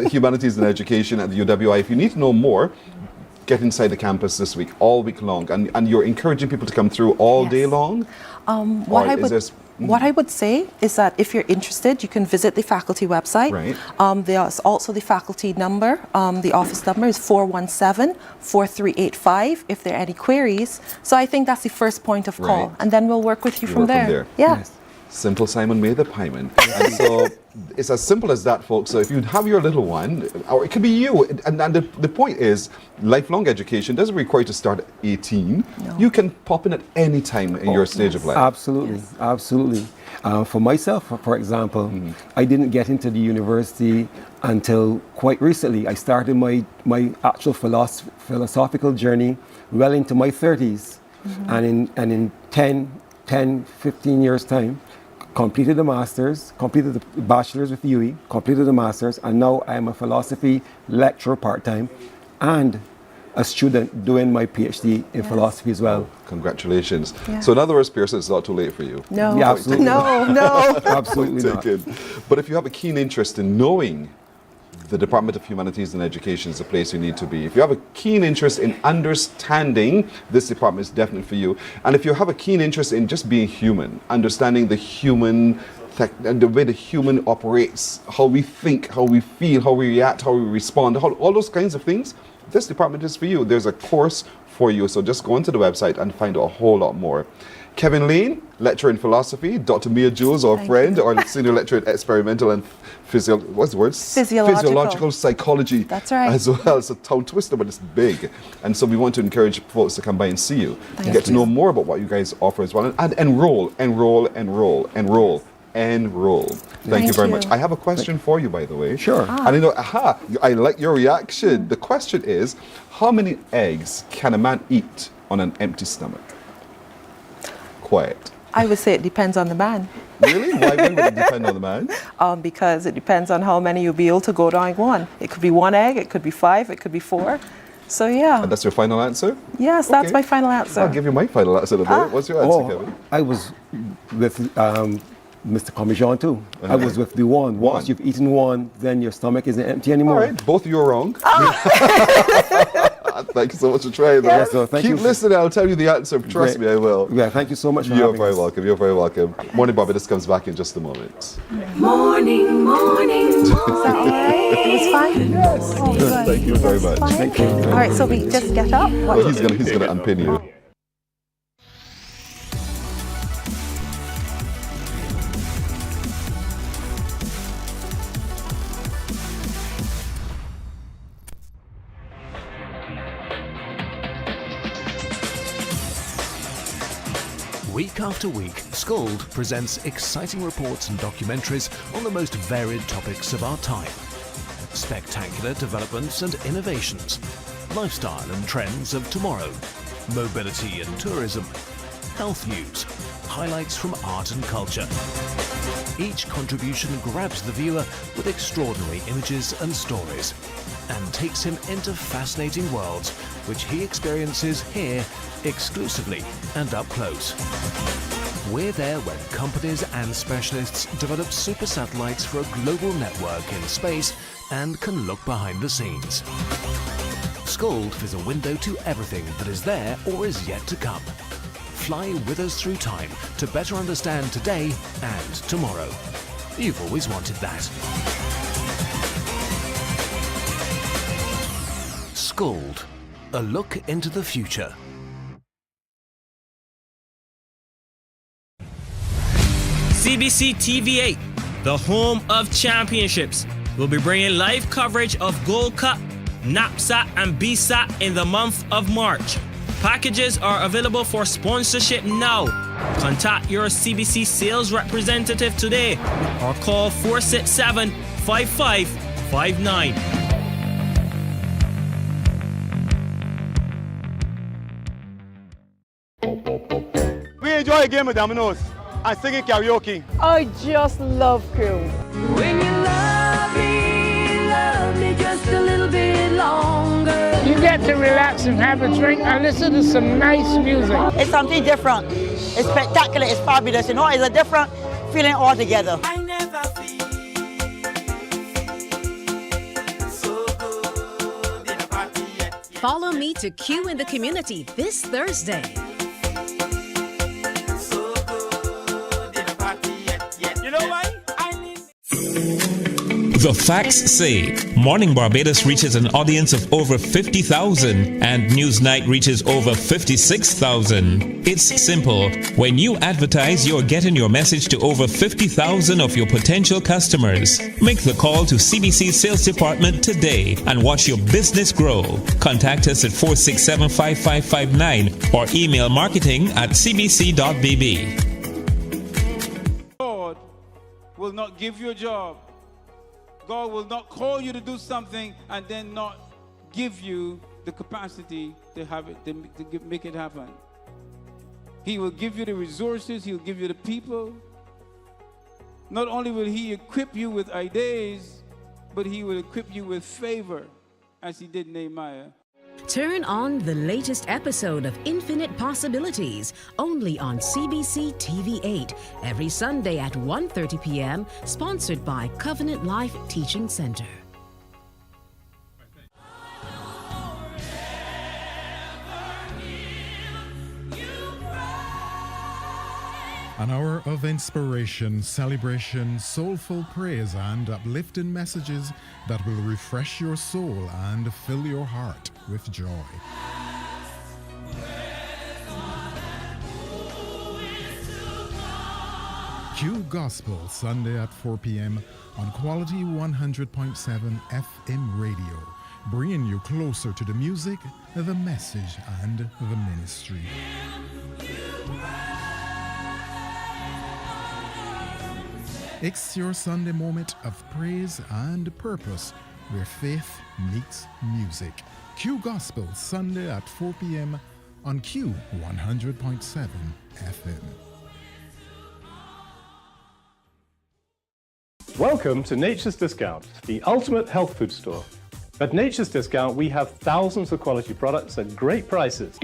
C: humanities and education at the UWI. If you need to know more, get inside the campus this week, all week long. And you're encouraging people to come through all day long?
L: What I would say is that if you're interested, you can visit the faculty website. There's also the faculty number. The office number is 417-4385 if there are any queries. So I think that's the first point of call. And then we'll work with you from there.
C: Simple Simon made the pieman. And so it's as simple as that, folks. So if you have your little one, or it could be you, and the point is, lifelong education doesn't require you to start at 18. You can pop in at any time in your stage of life.
K: Absolutely, absolutely. For myself, for example, I didn't get into the university until quite recently. I started my actual philosophical journey well into my 30s. And in 10, 15 years' time, completed the master's, completed the bachelor's with UE, completed the master's, and now I'm a philosophy lecturer part-time and a student doing my PhD in philosophy as well.
C: Congratulations. So in other words, Pearson, it's not too late for you.
L: No,
K: absolutely
L: no.
K: Absolutely not.
C: But if you have a keen interest in knowing the Department of Humanities and Education is the place you need to be. If you have a keen interest in understanding, this department is definitely for you. And if you have a keen interest in just being human, understanding the human, and the way the human operates, how we think, how we feel, how we react, how we respond, all those kinds of things, this department is for you. There's a course for you, so just go onto the website and find out a whole lot more. Kevin Lane, lecturer in philosophy. Dr. Mia Jules, our friend, our senior lecturer in experimental and physiological psychology.
L: That's right.
C: As well. It's a tongue twister, but it's big. And so we want to encourage folks to come by and see you, and get to know more about what you guys offer as well. And enroll. Thank you very much. I have a question for you, by the way.
K: Sure.
C: And you know, I like your reaction. The question is, how many eggs can a man eat on an empty stomach? Quiet.
L: I would say it depends on the man.
C: Really? Why would it depend on the man?
L: Because it depends on how many you'll be able to go down one. It could be 1 egg, it could be 5, it could be 4. So yeah.
C: And that's your final answer?
L: Yes, that's my final answer.
C: I'll give you my final answer. What's your answer, Kevin?
K: I was with Mr. Commission too. I was with the one. Once you've eaten one, then your stomach isn't empty anymore.
C: All right, both of you are wrong. Thank you so much for trying that.
K: Yeah, so thank
C: Keep
K: you.
C: listening, I'll tell you the answer. Trust me, I will.
K: Yeah, thank you so much for
C: You're
K: having
C: very
K: us.
C: welcome. You're very welcome. Morning Barbados comes back in just a moment.
B: Morning, morning,
L: Is that all right? It was fine?
C: Yes.
L: Oh, good.
C: Thank you very much.
L: Fine?
K: Thank you.
L: All right, so we just get up? What?
C: Well, he's gonna unpin you.
I: Week after week, Scold presents exciting reports and documentaries on the most varied topics of our time. Spectacular developments and innovations, lifestyle and trends of tomorrow, mobility and tourism, health news, highlights from art and culture. Each contribution grabs the viewer with extraordinary images and stories and takes him into fascinating worlds which he experiences here exclusively and up close. We're there when companies and specialists develop super satellites for a global network in space and can look behind the scenes. Scold is a window to everything that is there or is yet to come. Fly with us through time to better understand today and tomorrow. You've always wanted that. Scold, a look into the future.
M: CBC TV8, the home of championships, will be bringing live coverage of Gold Cup, NAPSAT and BSAT in the month of March. Packages are available for sponsorship now. Contact your CBC sales representative today or call 467-5559.
N: We enjoy a game of dominoes and singing karaoke.
O: I just love crew.
B: When you love me just a little bit longer.
P: You get to relax and have a drink and listen to some nice music.
O: It's something different. It's spectacular. It's fabulous. You know, it's a different feeling altogether.
B: I never feel so good in a party yet.
Q: Follow me to Q in the Community this Thursday.
B: You know why?
R: The facts say Morning Barbados reaches an audience of over 50,000 and Newsnight reaches over 56,000. It's simple. When you advertise, you're getting your message to over 50,000 of your potential customers. Make the call to CBC Sales Department today and watch your business grow. Contact us at 467-5559 or email marketing@cbc.bb.
S: God will not give you a job. God will not call you to do something and then not give you the capacity to have it, to make it happen. He will give you the resources, he'll give you the people. Not only will he equip you with ideas, but he will equip you with favor, as he did Nehemiah.
Q: Turn on the latest episode of Infinite Possibilities, only on CBC TV8, every Sunday at 1:30 p.m., sponsored by Covenant Life Teaching Center.
T: An hour of inspiration, celebration, soulful praise, and uplifting messages that will refresh your soul and fill your heart with joy. Q Gospel, Sunday at 4 p.m. on Quality 100.7 FM radio, bringing you closer to the music, the message, and the ministry. It's your Sunday moment of praise and purpose where faith meets music. Q Gospel, Sunday at 4 p.m. on Q 100.7 FM.
E: Welcome to Nature's Discount, the ultimate health food store. At Nature's Discount, we have thousands of quality products at great prices.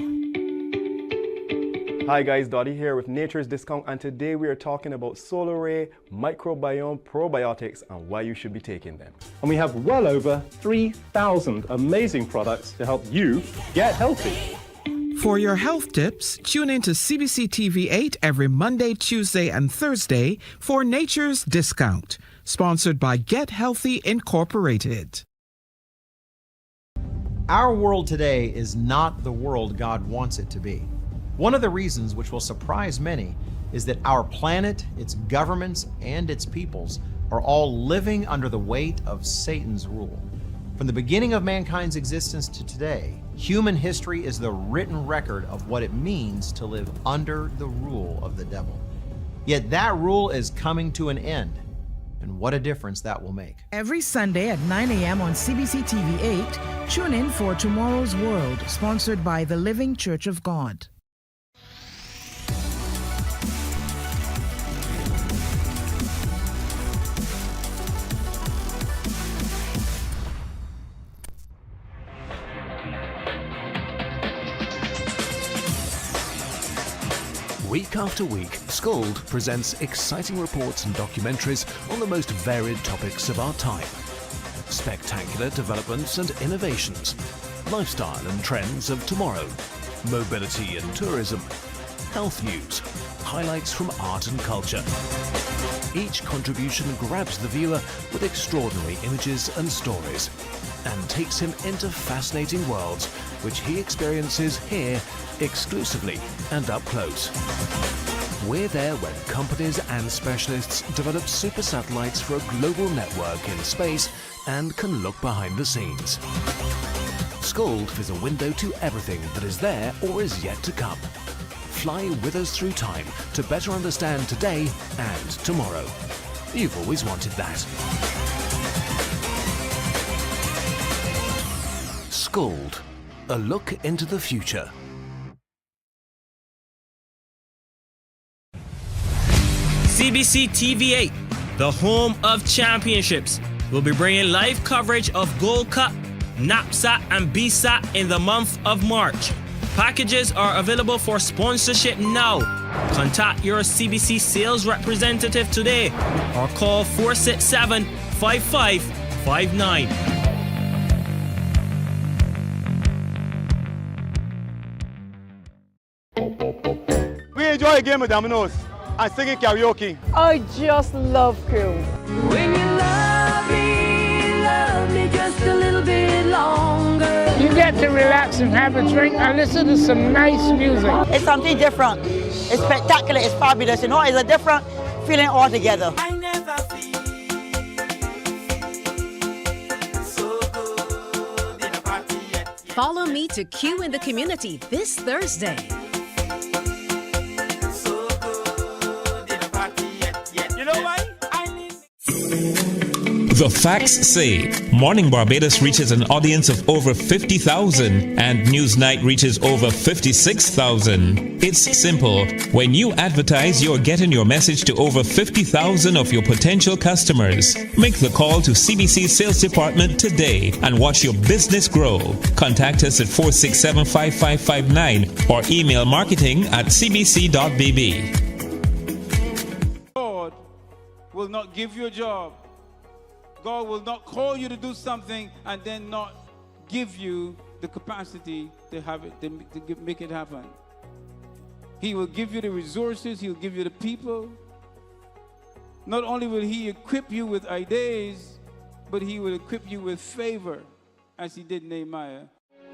F: Hi guys, Dottie here with Nature's Discount, and today we are talking about solar ray, microbiome, probiotics, and why you should be taking them.
E: And we have well over 3,000 amazing products to help you get healthy.
G: For your health tips, tune in to CBC TV 8 every Monday, Tuesday, and Thursday for Nature's Discount, sponsored by Get Healthy Incorporated.
H: Our world today is not the world God wants it to be. One of the reasons which will surprise many is that our planet, its governments, and its peoples are all living under the weight of Satan's rule. From the beginning of mankind's existence to today, human history is the written record of what it means to live under the rule of the devil. Yet that rule is coming to an end, and what a difference that will make.
U: Every Sunday at 9 a.m. on CBC TV 8, tune in for Tomorrow's World, sponsored by the Living Church of God.
I: Week after week, Scold presents exciting reports and documentaries on the most varied topics of our time. Spectacular developments and innovations, lifestyle and trends of tomorrow, mobility and tourism, health news, highlights from art and culture. Each contribution grabs the viewer with extraordinary images and stories and takes him into fascinating worlds which he experiences here exclusively and up close. We're there when companies and specialists develop super satellites for a global network in space and can look behind the scenes. Scold is a window to everything that is there or is yet to come. Fly with us through time to better understand today and tomorrow. You've always wanted that. Scold, a look into the future.
M: CBC TV 8, the home of championships, will be bringing live coverage of Gold Cup, NAPSAT and BSAT in the month of March. Packages are available for sponsorship now. Contact your CBC sales representative today or call 467-5559.
N: We enjoy a game of dominoes and singing karaoke.
V: I just love crew.
B: When you love me just a little bit longer.
P: You get to relax and have a drink and listen to some nice music.
O: It's something different. It's spectacular. It's fabulous. You know, it's a different feeling altogether.
Q: Follow me to Q in the Community this Thursday.
B: You know why?
R: The facts say Morning Barbados reaches an audience of over 50,000 and Newsnight reaches over 56,000. It's simple. When you advertise, you're getting your message to over 50,000 of your potential customers. Make the call to CBC Sales Department today and watch your business grow. Contact us at 467-5559 or email marketing@cbc.bb.
S: God will not give you a job. God will not call you to do something and then not give you the capacity to have it, to make it happen. He will give you the resources, he'll give you the people. Not only will he equip you with ideas, but he will equip you with favor, as he did Nehemiah.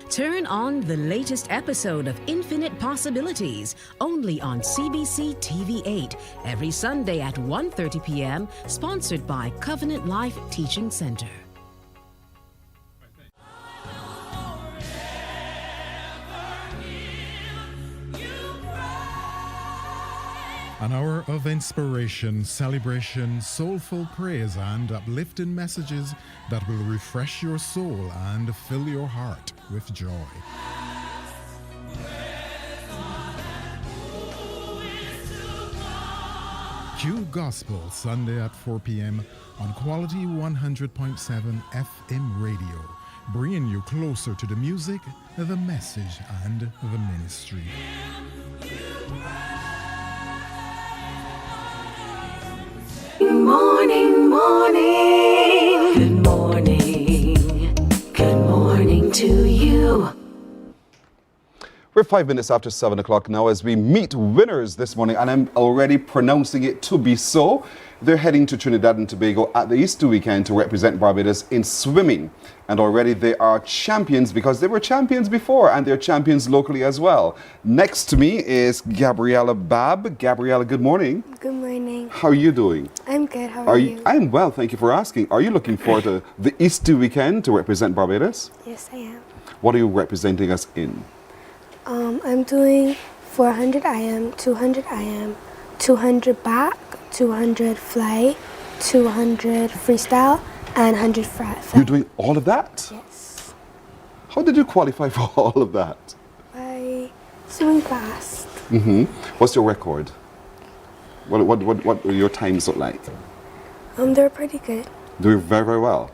Q: Turn on the latest episode of Infinite Possibilities, only on CBC TV 8, every Sunday at 1:30 p.m., sponsored by Covenant Life Teaching Center.
T: An hour of inspiration, celebration, soulful praise, and uplifting messages that will refresh your soul and fill your heart with joy. Q Gospel, Sunday at 4 p.m. on Quality 100.7 FM radio. bringing you closer to the music, the message, and the ministry.
B: Morning, morning. Good morning. Good morning to you.
C: We're 5 minutes after 7 o'clock now as we meet winners this morning, and I'm already pronouncing it to be so. They're heading to Trinidad and Tobago at the Easter weekend to represent Barbados in swimming. And already they are champions because they were champions before, and they're champions locally as well. Next to me is Gabriella Babb. Gabriella, good morning.
A: Good morning.
C: How are you doing?
A: I'm good. How are you?
C: I'm well, thank you for asking. Are you looking forward to the Easter weekend to represent Barbados?
A: Yes, I am.
C: What are you representing us in?
A: I'm doing 400 IM, 200 IM, 200 back, 200 fly, 200 freestyle, and 100 fly.
C: You're doing all of that?
A: Yes.
C: How did you qualify for all of that?
A: By swimming fast.
C: What's your record? What do your times look like?
A: They're pretty good.
C: Doing very, very well.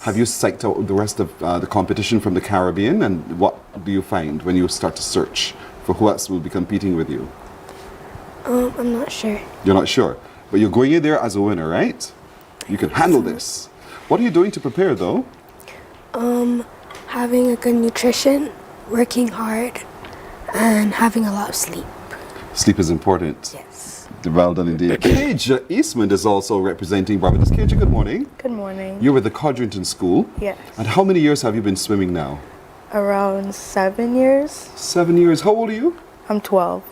C: Have you psyched out the rest of the competition from the Caribbean? And what do you find when you start to search for who else will be competing with you?
A: I'm not sure.
C: You're not sure, but you're going in there as a winner, right? You can handle this. What are you doing to prepare, though?
A: Having a good nutrition, working hard, and having a lot of sleep.
C: Sleep is important.
A: Yes.
C: Well done indeed. Kaja Eastman is also representing Barbados. Kaja, good morning.
V: Good morning.
C: You're with the Codrington School.
V: Yes.
C: And how many years have you been swimming now?
V: Around 7 years.
C: 7 years. How old are you?
V: I'm 12.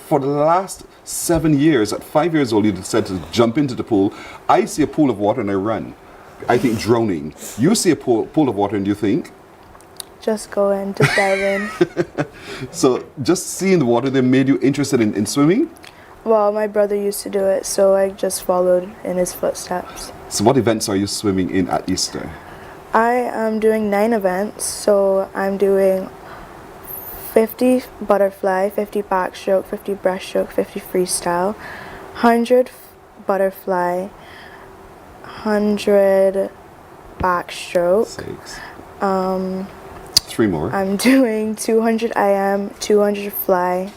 C: For the last 7 years, at 5 years old, you decided to jump into the pool. I see a pool of water and I run. I think drowning. You see a pool of water and you think?
V: Just go in, just dive in.
C: So just seeing the water then made you interested in swimming?
V: Well, my brother used to do it, so I just followed in his footsteps.
C: So what events are you swimming in at Easter?
V: I am doing 9 events, so I'm doing 50 butterfly, 50 backstroke, 50 breaststroke, 50 freestyle, 100 butterfly, 100 backstroke.
C: 6.
V: 3
C: more.
V: I'm doing 200 IM, 200 fly,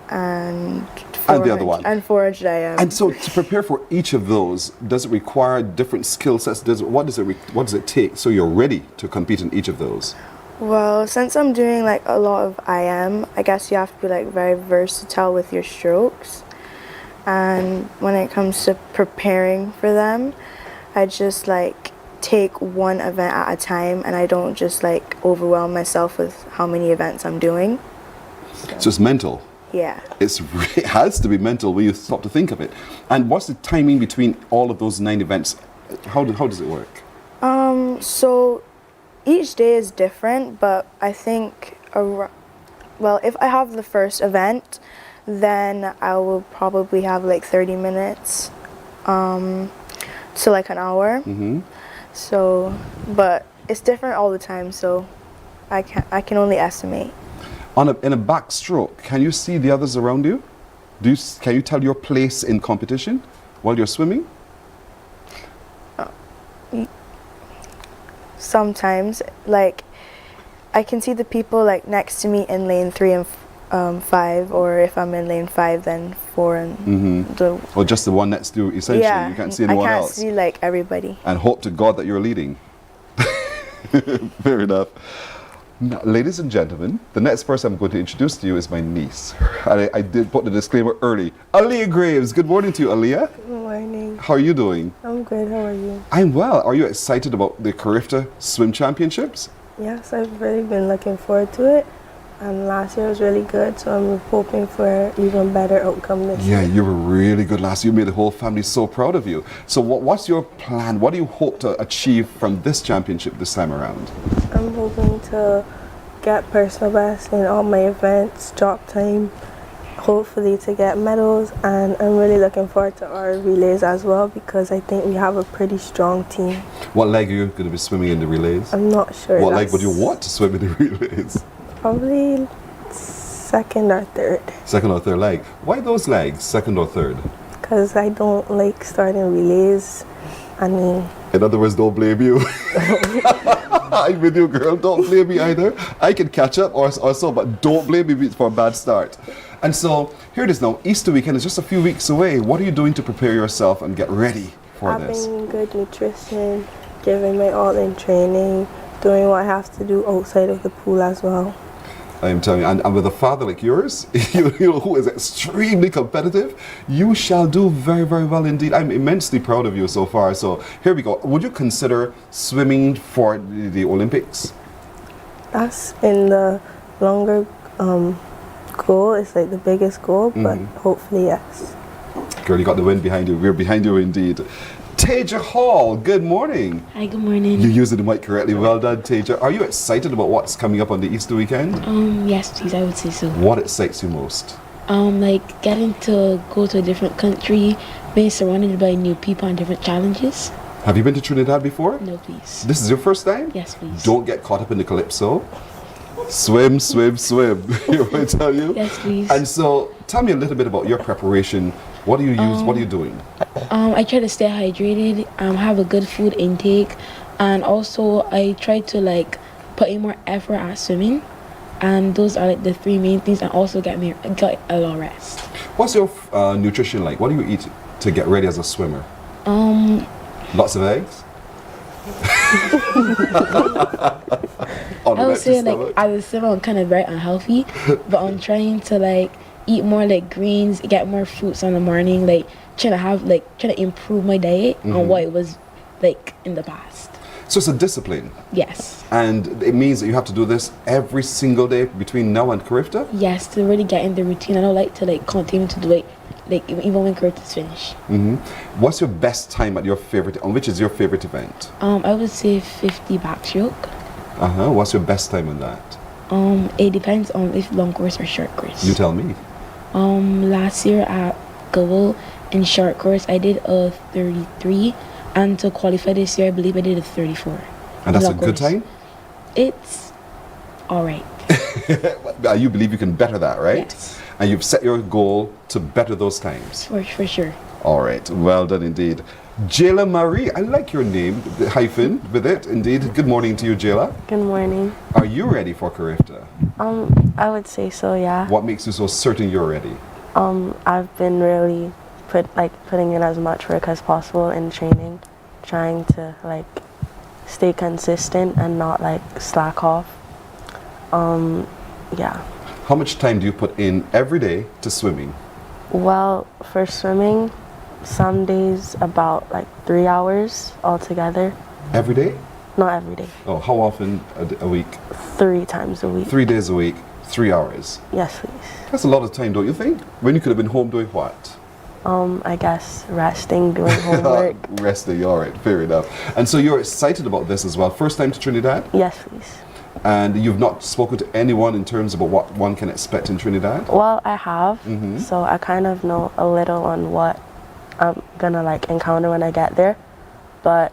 V: and
C: the other one.
V: And 400 IM.
C: And so to prepare for each of those, does it require different skill sets? What does it take so you're ready to compete in each of those?
V: Well, since I'm doing like a lot of IM, I guess you have to be like very versatile with your strokes. And when it comes to preparing for them, I just like take one event at a time, and I don't just like overwhelm myself with how many events I'm doing.
C: So it's mental.
V: Yeah.
C: It has to be mental when you stop to think of it. And what's the timing between all of those 9 events? How does it work?
V: So each day is different, but I think, well, if I have the first event, then I will probably have like 30 minutes to like an hour. So, but it's different all the time, so I can only estimate.
C: In a backstroke, can you see the others around you? Can you tell your place in competition while you're swimming?
V: Sometimes, like, I can see the people like next to me in lane 3 and 5, or if I'm in lane 5, then 4 and
C: Or just the one next to you, essentially.
V: Yeah,
C: you can't see anyone else.
V: I can't see like everybody.
C: And hope to God that you're leading. Fair enough. Now, ladies and gentlemen, the next person I'm going to introduce to you is my niece. And I did put the disclaimer early. Aaliyah Graves, good morning to you, Aaliyah.
V: Good morning.
C: How are you doing?
V: I'm good, how are you?
C: I'm well. Are you excited about the Carifta Swim Championships?
V: Yes, I've really been looking forward to it. And last year was really good, so I'm hoping for even better outcome this year.
C: Yeah, you were really good last year. You made the whole family so proud of you. So what's your plan? What do you hope to achieve from this championship this time around?
V: I'm hoping to get personal best in all my events, drop time, hopefully to get medals, and I'm really looking forward to our relays as well, because I think we have a pretty strong team.
C: What leg are you going to be swimming in the relays?
V: I'm not sure.
C: What leg would you want to swim in the relays?
V: Probably second or third.
C: Second or third leg. Why those legs, second or third?
V: Because I don't like starting relays. I mean,
C: In other words, don't blame you. I'm with you, girl. Don't blame me either. I can catch up or so, but don't blame me for a bad start. And so, here it is now. Easter weekend is just a few weeks away. What are you doing to prepare yourself and get ready for this?
V: Having good nutrition, giving my all in training, doing what I have to do outside of the pool as well.
C: I am telling you, and with a father like yours, you know, who is extremely competitive, you shall do very, very well indeed. I'm immensely proud of you so far. So here we go. Would you consider swimming for the Olympics?
V: That's in the longer goal. It's like the biggest goal, but hopefully yes.
C: Girl, you got the wind behind you. We're behind you indeed. Taja Hall, good morning.
D: Hi, good morning.
C: You used the mic correctly. Well done, Taja. Are you excited about what's coming up on the Easter weekend?
D: Yes, please, I would say so.
C: What excites you most?
D: Like getting to go to a different country, being surrounded by new people and different challenges.
C: Have you been to Trinidad before?
D: No, please.
C: This is your first time?
D: Yes, please.
C: Don't get caught up in the calypso. Swim, swim, swim. You want me to tell you?
D: Yes, please.
C: And so, tell me a little bit about your preparation. What do you use? What are you doing?
D: I try to stay hydrated, have a good food intake, and also I try to like put in more effort at swimming. And those are like the three main things, and also get a lot of rest. What's your nutrition like? What do you eat to get ready as a swimmer? Lots of eggs? I would say like as a swimmer I'm kind of very unhealthy, but I'm trying to like eat more like greens, get more fruits in the morning, like trying to improve my diet on what it was like in the past.
C: So it's a discipline.
D: Yes.
C: And it means that you have to do this every single day between now and Carifta?
D: Yes, to really get in the routine. I don't like to like continue to do it like even when Carifta's finished.
C: What's your best time at your favorite, on which is your favorite event?
D: I would say 50 backstroke.
C: What's your best time on that?
D: It depends on if long course or short course.
C: You tell me.
D: Last year at Gobble in short course I did a 33, and to qualify this year I believe I did a 34.
C: And that's a good time?
D: It's alright.
C: You believe you can better that, right?
D: Yes.
C: And you've set your goal to better those times?
D: For sure.
C: All right, well done indeed. Jayla Marie, I like your name, the hyphen with it, indeed. Good morning to you, Jayla.
J: Good morning.
C: Are you ready for Carifta?
J: I would say so, yeah.
C: What makes you so certain you're ready?
J: I've been really putting in as much work as possible in training, trying to like stay consistent and not like slack off. Yeah.
C: How much time do you put in every day to swimming?
J: Well, for swimming, some days about like 3 hours altogether.
C: Every day?
J: Not every day.
C: Oh, how often a week?
J: 3 times a week.
C: 3 days a week, 3 hours.
J: Yes, please.
C: That's a lot of time, don't you think? When you could have been home doing what?
J: I guess resting, doing homework.
C: Resting, all right, fair enough. And so you're excited about this as well. First time to Trinidad?
J: Yes, please.
C: And you've not spoken to anyone in terms of what one can expect in Trinidad?
J: Well, I have. So I kind of know a little on what I'm gonna like encounter when I get there. But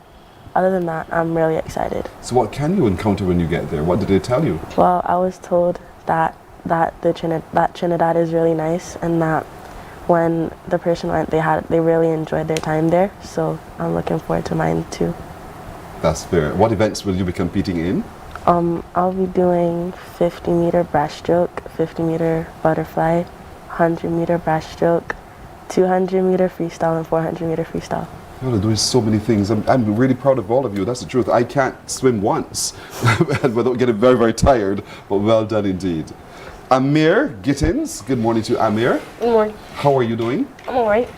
J: other than that, I'm really excited.
C: So what can you encounter when you get there? What did they tell you?
J: Well, I was told that Trinidad is really nice, and that when the person went, they really enjoyed their time there. So I'm looking forward to mine too.
C: That's fair. What events will you be competing in?
J: I'll be doing 50-meter breaststroke, 50-meter butterfly, 100-meter breaststroke, 200-meter freestyle, and 400-meter freestyle.
C: You're doing so many things. I'm really proud of all of you. That's the truth. I can't swim once without getting very, very tired, but well done indeed. Amir Gittins, good morning to you, Amir.
W: Good morning.
C: How are you doing?
W: I'm alright.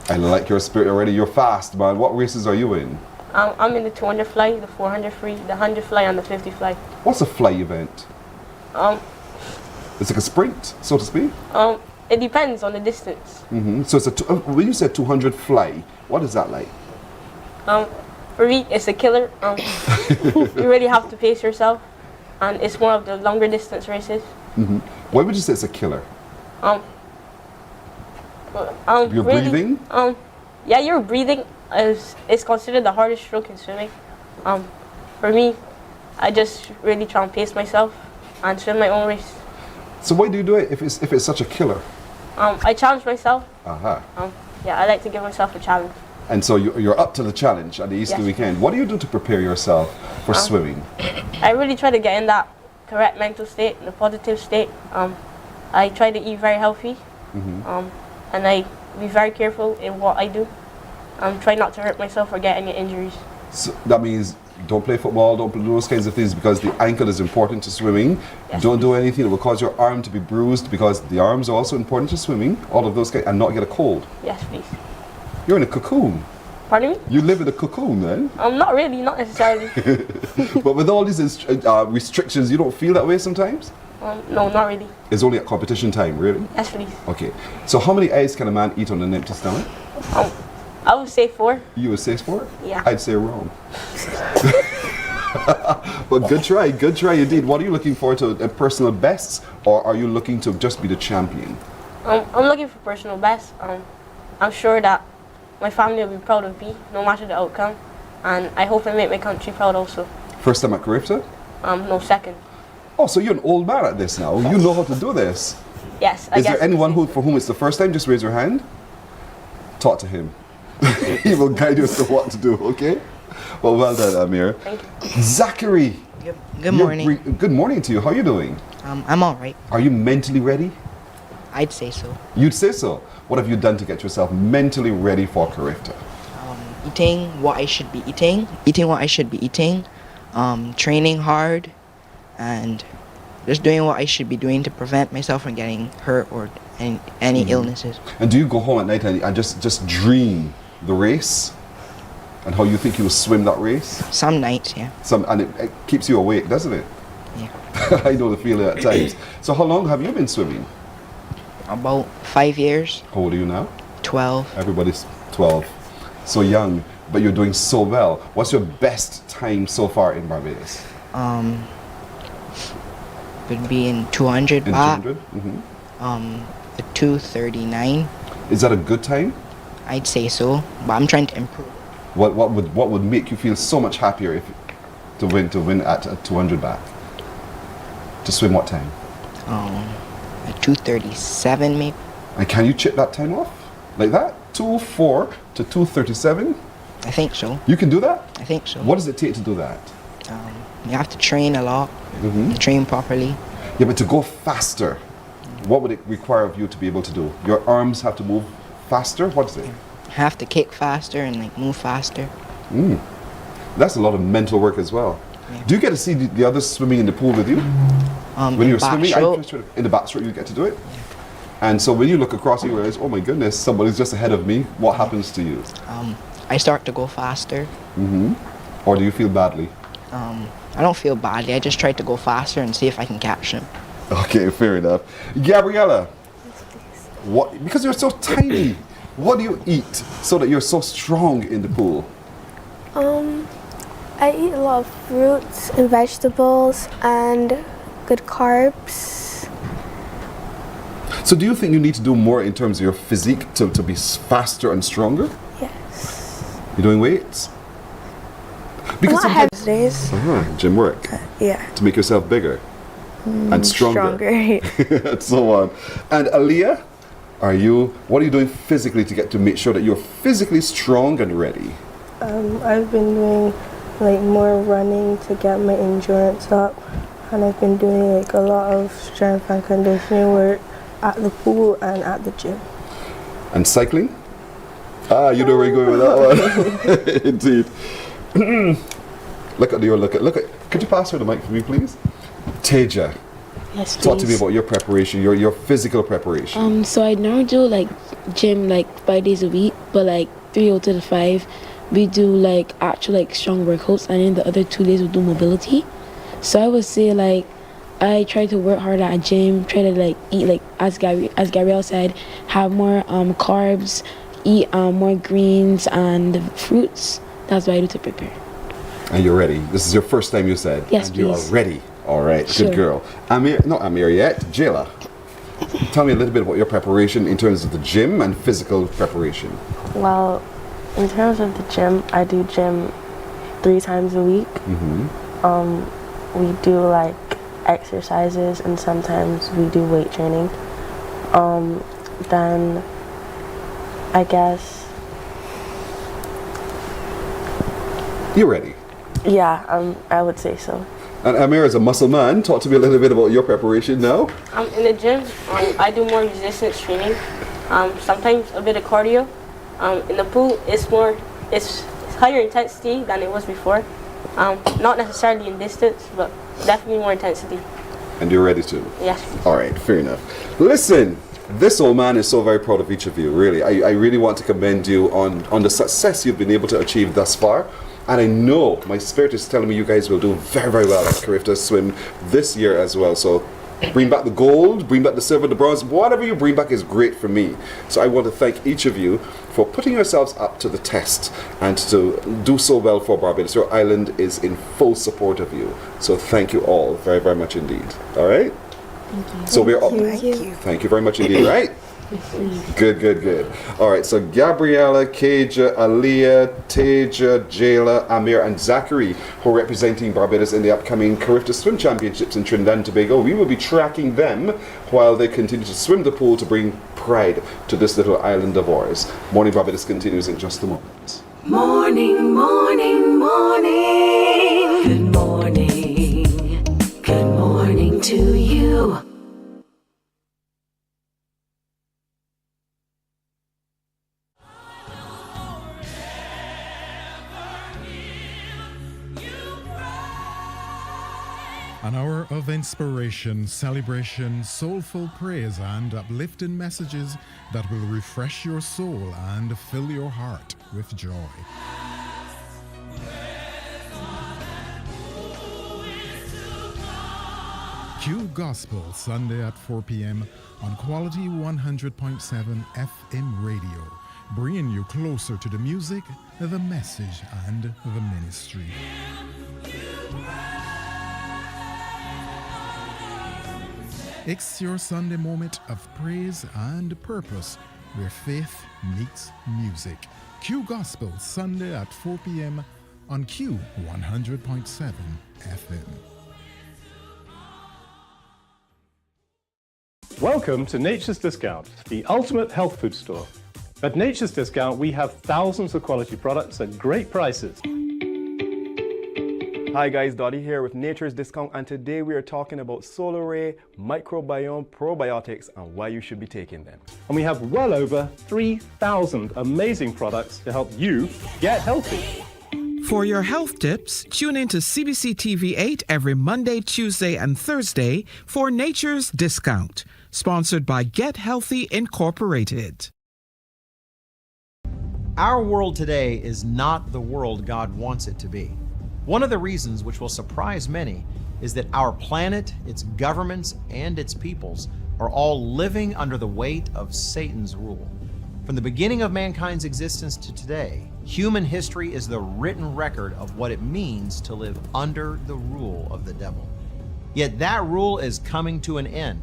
C: I like your spirit already. You're fast, man. What races are you in?
W: I'm in the 200 fly, the 400 free, the 100 fly, and the 50 fly.
C: What's a fly event? It's like a sprint, so to speak?
W: It depends on the distance.
C: So it's when you said 200 fly, what is that like?
W: For me, it's a killer. You really have to pace yourself, and it's more of the longer distance races.
C: Why would you say it's a killer? You're
W: really,
C: breathing?
W: Yeah, your breathing is considered the hardest stroke in swimming. For me, I just really try and pace myself and swim my own race.
C: So why do you do it if it's such a killer?
W: I challenge myself.
C: Yeah,
W: I like to give myself a challenge.
C: And so you're up to the challenge at the Easter weekend. What do you do to prepare yourself for swimming?
W: I really try to get in that correct mental state, the positive state. I try to eat very healthy, and I be very careful in what I do. Try not to hurt myself or get any injuries.
C: So that means don't play football, don't do those kinds of things, because the ankle is important to swimming. Don't do anything that will cause your arm to be bruised, because the arms are also important to swimming. All of those kinds, and not get a cold.
W: Yes, please.
C: You're in a cocoon.
W: Pardon me?
C: You live in a cocoon, then?
W: Not really, not necessarily.
C: But with all these restrictions, you don't feel that way sometimes?
W: No, not really.
C: It's only at competition time, really?
W: Yes, please.
C: Okay. So how many eggs can a man eat on an empty stomach?
W: I would say 4.
C: You would say 4?
W: Yeah.
C: I'd say wrong. But good try indeed. What are you looking for to personal bests, or are you looking to just be the champion?
W: I'm looking for personal best. I'm sure that my family will be proud of me, no matter the outcome, and I hope I make my country proud also.
C: First time at CARICOM?
W: No, second.
C: Oh, so you're an old man at this now. You know how to do this.
W: Yes, I
C: Is
W: guess.
C: there anyone for whom it's the first time? Just raise your hand. Talk to him. He will guide you as to what to do, okay? Well done, Amir.
W: Thank you.
C: Zachary.
F: Good morning.
C: Good morning to you. How are you doing?
F: I'm all right.
C: Are you mentally ready?
F: I'd say so.
C: You'd say so. What have you done to get yourself mentally ready for CARICOM?
F: Eating what I should be eating, what I should be eating, training hard, and just doing what I should be doing to prevent myself from getting hurt or any illnesses.
C: And do you go home at night and just dream the race and how you think you will swim that race?
F: Some nights, yeah.
C: And it keeps you awake, doesn't it?
F: Yeah.
C: I know the feeling at times. So how long have you been swimming?
F: About 5 years.
C: How old are you now?
F: 12.
C: Everybody's 12. So young, but you're doing so well. What's your best time so far in Barbados?
F: Would be in 200 baht.
C: 200?
F: A 239.
C: Is that a good time?
F: I'd say so, but I'm trying to improve.
C: What would make you feel so much happier to win at 200 baht? To swim what time?
F: A 237 maybe.
C: And can you chip that time off? Like that? 2:04 to 2:37?
F: I think so.
C: You can do that?
F: I think so.
C: What does it take to do that?
F: You have to train a lot, train properly.
C: Yeah, but to go faster, what would it require of you to be able to do? Your arms have to move faster? What is it?
F: Have to kick faster and move faster.
C: That's a lot of mental work as well. Yeah. Do you get to see the others swimming in the pool with you? When you're swimming, in the backstroke you get to do it? Yeah. And so when you look across, you realize, oh my goodness, somebody's just ahead of me. What happens to you?
F: I start to go faster.
C: Or do you feel badly?
F: I don't feel badly. I just try to go faster and see if I can catch them.
C: Okay, fair enough. Gabriella, because you're so tiny, what do you eat so that you're so strong in the pool?
A: I eat a lot of fruits and vegetables and good carbs.
C: So do you think you need to do more in terms of your physique to be faster and stronger?
A: Yes.
C: You're doing weights?
A: Because I have days.
C: Gym work.
A: Yeah.
C: To make yourself bigger and stronger. And so on. And Aliyah, what are you doing physically to make sure that you're physically strong and ready?
V: I've been doing more running to get my endurance up, and I've been doing a lot of strength and conditioning work at the pool and at the gym.
C: And cycling? You know where you're going with that one. Indeed. Look at. Could you pass her the mic for me, please? Teja.
D: Yes, please.
C: Talk to me about your preparation, your physical preparation.
D: So I now do gym 5 days a week, but 3 out of the 5 we do actual strong workouts, and then the other 2 days we do mobility. So I would say I try to work hard at a gym, try to eat as Gabrielle said, have more carbs, eat more greens and fruits. That's what I do to prepare.
C: And you're ready. This is your first time, you said.
D: Yes,
C: and you
D: please.
C: are ready. All right,
D: Sure.
C: good girl. Not Amir yet. Jayla, tell me a little bit about your preparation in terms of the gym and physical preparation.
J: Well, in terms of the gym, I do gym 3 times a week. We do exercises, and sometimes we do weight training. Then I guess
C: You ready?
J: Yeah, I would say so.
C: And Amir, as a muscle man, talk to me a little bit about your preparation now.
W: In the gym, I do more resistance training. Sometimes a bit of cardio. In the pool, it's higher intensity than it was before. Not necessarily in distance, but definitely more intensity.
C: And you're ready to?
W: Yes.
C: All right, fair enough. Listen, this old man is so very proud of each of you, really. I really want to commend you on the success you've been able to achieve thus far. And I know my spirit is telling me you guys will do very, very well at Carifta Swim this year as well. So bring back the gold, bring back the silver, the bronze, whatever you bring back is great for me. So I want to thank each of you for putting yourselves up to the test and to do so well for Barbados. Your island is in full support of you. So thank you all very, very much indeed. All right?
A: Thank you.
C: So we're all,
A: Thank you.
C: Thank you very much indeed, right? Good. All right, so Gabriella, Kaja, Aliyah, Teja, Jayla, Amir, and Zachary, who are representing Barbados in the upcoming Carifta Swim Championships in Trinidad and Tobago. We will be tracking them while they continue to swim the pool to bring pride to this little island of ours. Morning Barbados continues in just a moment.
B: Morning, morning, morning. Good morning. Good morning to you.
T: An hour of inspiration, celebration, soulful praise, and uplifting messages that will refresh your soul and fill your heart with joy. Q Gospel, Sunday at 4 p.m. on Quality 100.7 FM radio, bringing you closer to the music, the message, and the ministry. It's your Sunday moment of praise and purpose where faith meets music. Q Gospel, Sunday at 4 p.m. on Q 100.7 FM.
E: Welcome to Nature's Discount, the ultimate health food store. At Nature's Discount, we have thousands of quality products at great prices.
K: Hi guys, Dottie here with Nature's Discount, and today we are talking about Solar Ray, microbiome, probiotics, and why you should be taking them.
E: And we have well over 3,000 amazing products to help you get healthy.
G: For your health tips, tune in to CBC TV 8 every Monday, Tuesday, and Thursday for Nature's Discount, sponsored by Get Healthy Incorporated.
H: Our world today is not the world God wants it to be. One of the reasons which will surprise many is that our planet, its governments, and its peoples are all living under the weight of Satan's rule. From the beginning of mankind's existence to today, human history is the written record of what it means to live under the rule of the devil. Yet that rule is coming to an end,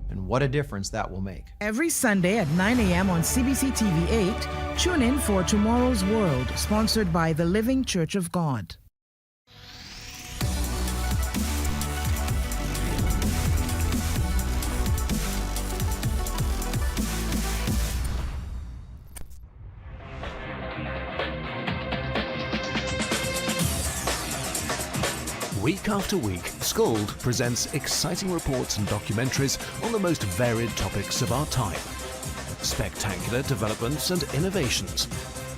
H: and what a difference that will make.
U: Every Sunday at 9 a.m. on CBC TV 8, tune in for Tomorrow's World, sponsored by the Living Church of God.
I: Week after week, Scold presents exciting reports and documentaries on the most varied topics of our time. Spectacular developments and innovations,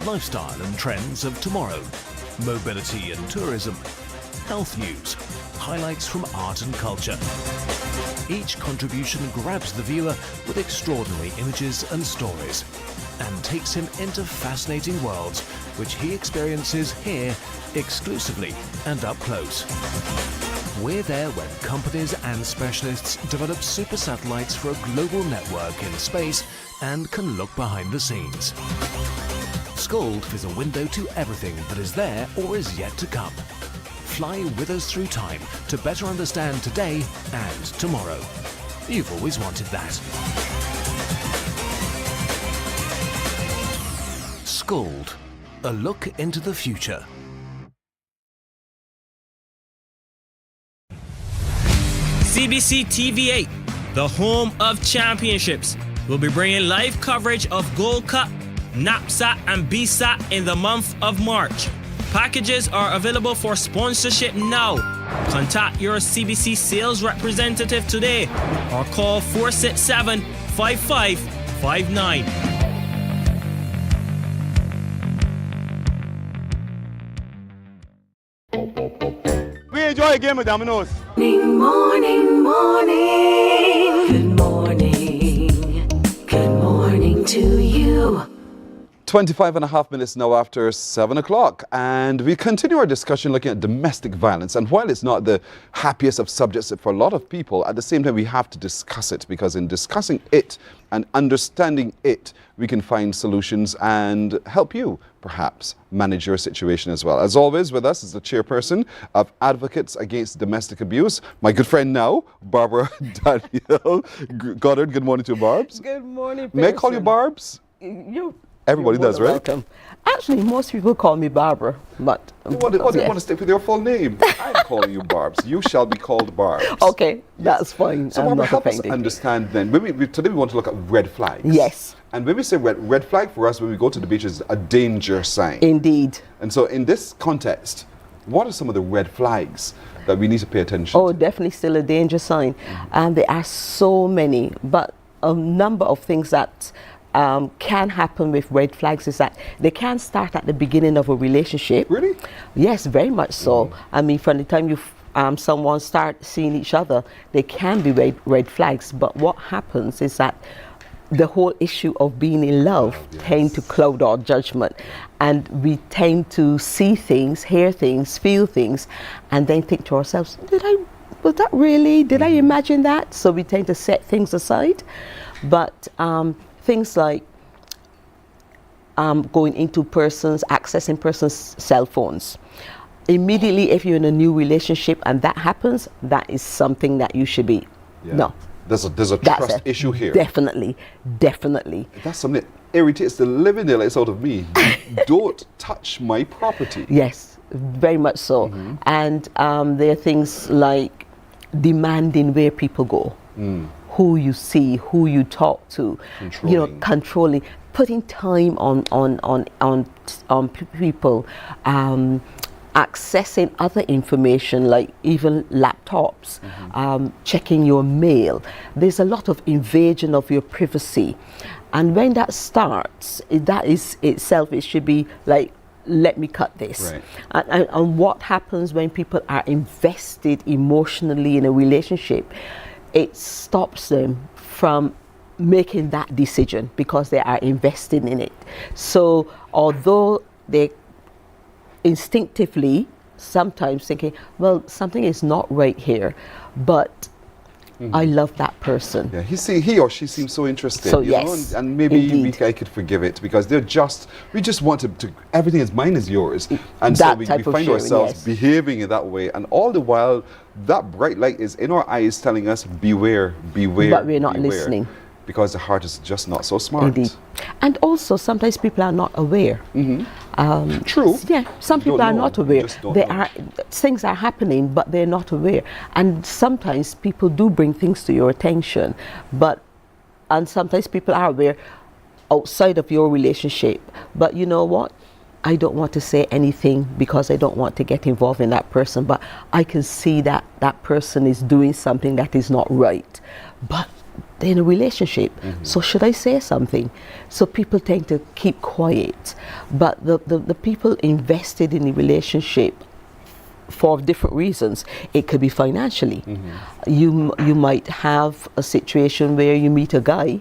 I: lifestyle and trends of tomorrow, mobility and tourism, health news, highlights from art and culture. Each contribution grabs the viewer with extraordinary images and stories and takes him into fascinating worlds which he experiences here exclusively and up close. We're there when companies and specialists develop super satellites for a global network in space and can look behind the scenes. Scold is a window to everything that is there or is yet to come. Fly with us through time to better understand today and tomorrow. You've always wanted that. Scold, a look into the future.
M: CBC TV 8, the home of championships, will be bringing live coverage of Gold Cup, NAPSAT and BSAT in the month of March. Packages are available for sponsorship now. Contact your CBC sales representative today or call 467-5559.
K: We enjoy a game of dominoes.
B: Morning, morning. Good morning. Good morning to you.
C: 25 and a half minutes now after 7 o'clock, and we continue our discussion looking at domestic violence. And while it's not the happiest of subjects for a lot of people, at the same time we have to discuss it, because in discussing it and understanding it, we can find solutions and help you perhaps manage your situation as well. As always, with us is the chairperson of Advocates Against Domestic Abuse, my good friend now, Barbara Daniel Goddard. Good morning to you, Barbs.
L: Good morning,
C: May I call you Barbs? Everybody does, right?
L: Welcome. Actually, most people call me Barbara, but...
C: You want to stick with your full name. I'm calling you Barbs. You shall be called Barbs.
L: Okay, that's fine.
C: So,
L: I'm
C: Barbara,
L: not
C: help us
L: offended.
C: understand then. Today we want to look at red flags.
L: Yes.
C: And when we say red flag for us, when we go to the beach, is a danger sign.
L: Indeed.
C: And so in this context, what are some of the red flags that we need to pay attention
L: Oh, definitely still a danger sign. And there are so many, but a number of things that can happen with red flags is that they can start at the beginning of a relationship.
C: Really?
L: Yes, very much so. I mean, from the time you someone start seeing each other, they can be red flags. But what happens is that the whole issue of being in love tend to cloud our judgment, and we tend to see things, hear things, feel things, and then think to ourselves, was that really, did I imagine that? So we tend to set things aside. But things like going into accessing persons' cell phones. Immediately, if you're in a new relationship and that happens, that is something that you should be, no.
C: There's a trust issue here.
L: Definitely.
C: That's something that irritates the living daylights out of me. Don't touch my property.
L: Yes, very much so. And there are things like demanding where people go. Who you see, who you talk to, controlling, putting time on people, accessing other information like even laptops, checking your mail. There's a lot of invasion of your privacy, and when that starts, that is itself, it should be like, let me cut this. Right. And what happens when people are invested emotionally in a relationship? It stops them from making that decision because they are invested in it. So although they instinctively sometimes thinking, well, something is not right here, but I love that person.
C: Yeah, he or she seems so interested.
L: So,
C: you know, and maybe I could forgive it because we just want to everything is mine is yours. And so we find ourselves behaving in that way. And all the while, that bright light is in our eyes telling us, beware.
L: But we're not listening.
C: Because the heart is just not so smart.
L: Indeed. And also, sometimes people are not aware.
C: True.
L: Yeah, some people are not aware. Things are happening, but they're not aware. And sometimes people do bring things to your attention, and sometimes people are aware outside of your relationship. But you know what? I don't want to say anything because I don't want to get involved in that person, but I can see that that person is doing something that is not right. But they're in a relationship, so should I say something? So people tend to keep quiet. But the people invested in the relationship for different reasons. It could be financially. You might have a situation where you meet a guy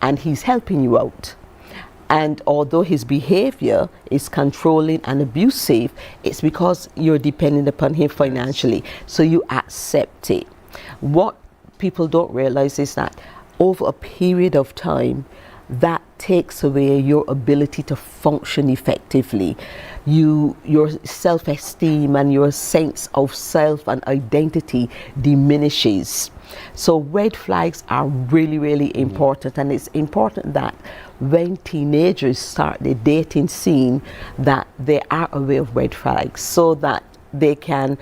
L: and he's helping you out. And although his behavior is controlling and abusive, it's because you're dependent upon him financially. So you accept it. What people don't realize is that over a period of time, that takes away your ability to function effectively. Your self-esteem and your sense of self and identity diminishes. So red flags are really, really important, and it's important that when teenagers start the dating scene, that they are aware of red flags, so that they can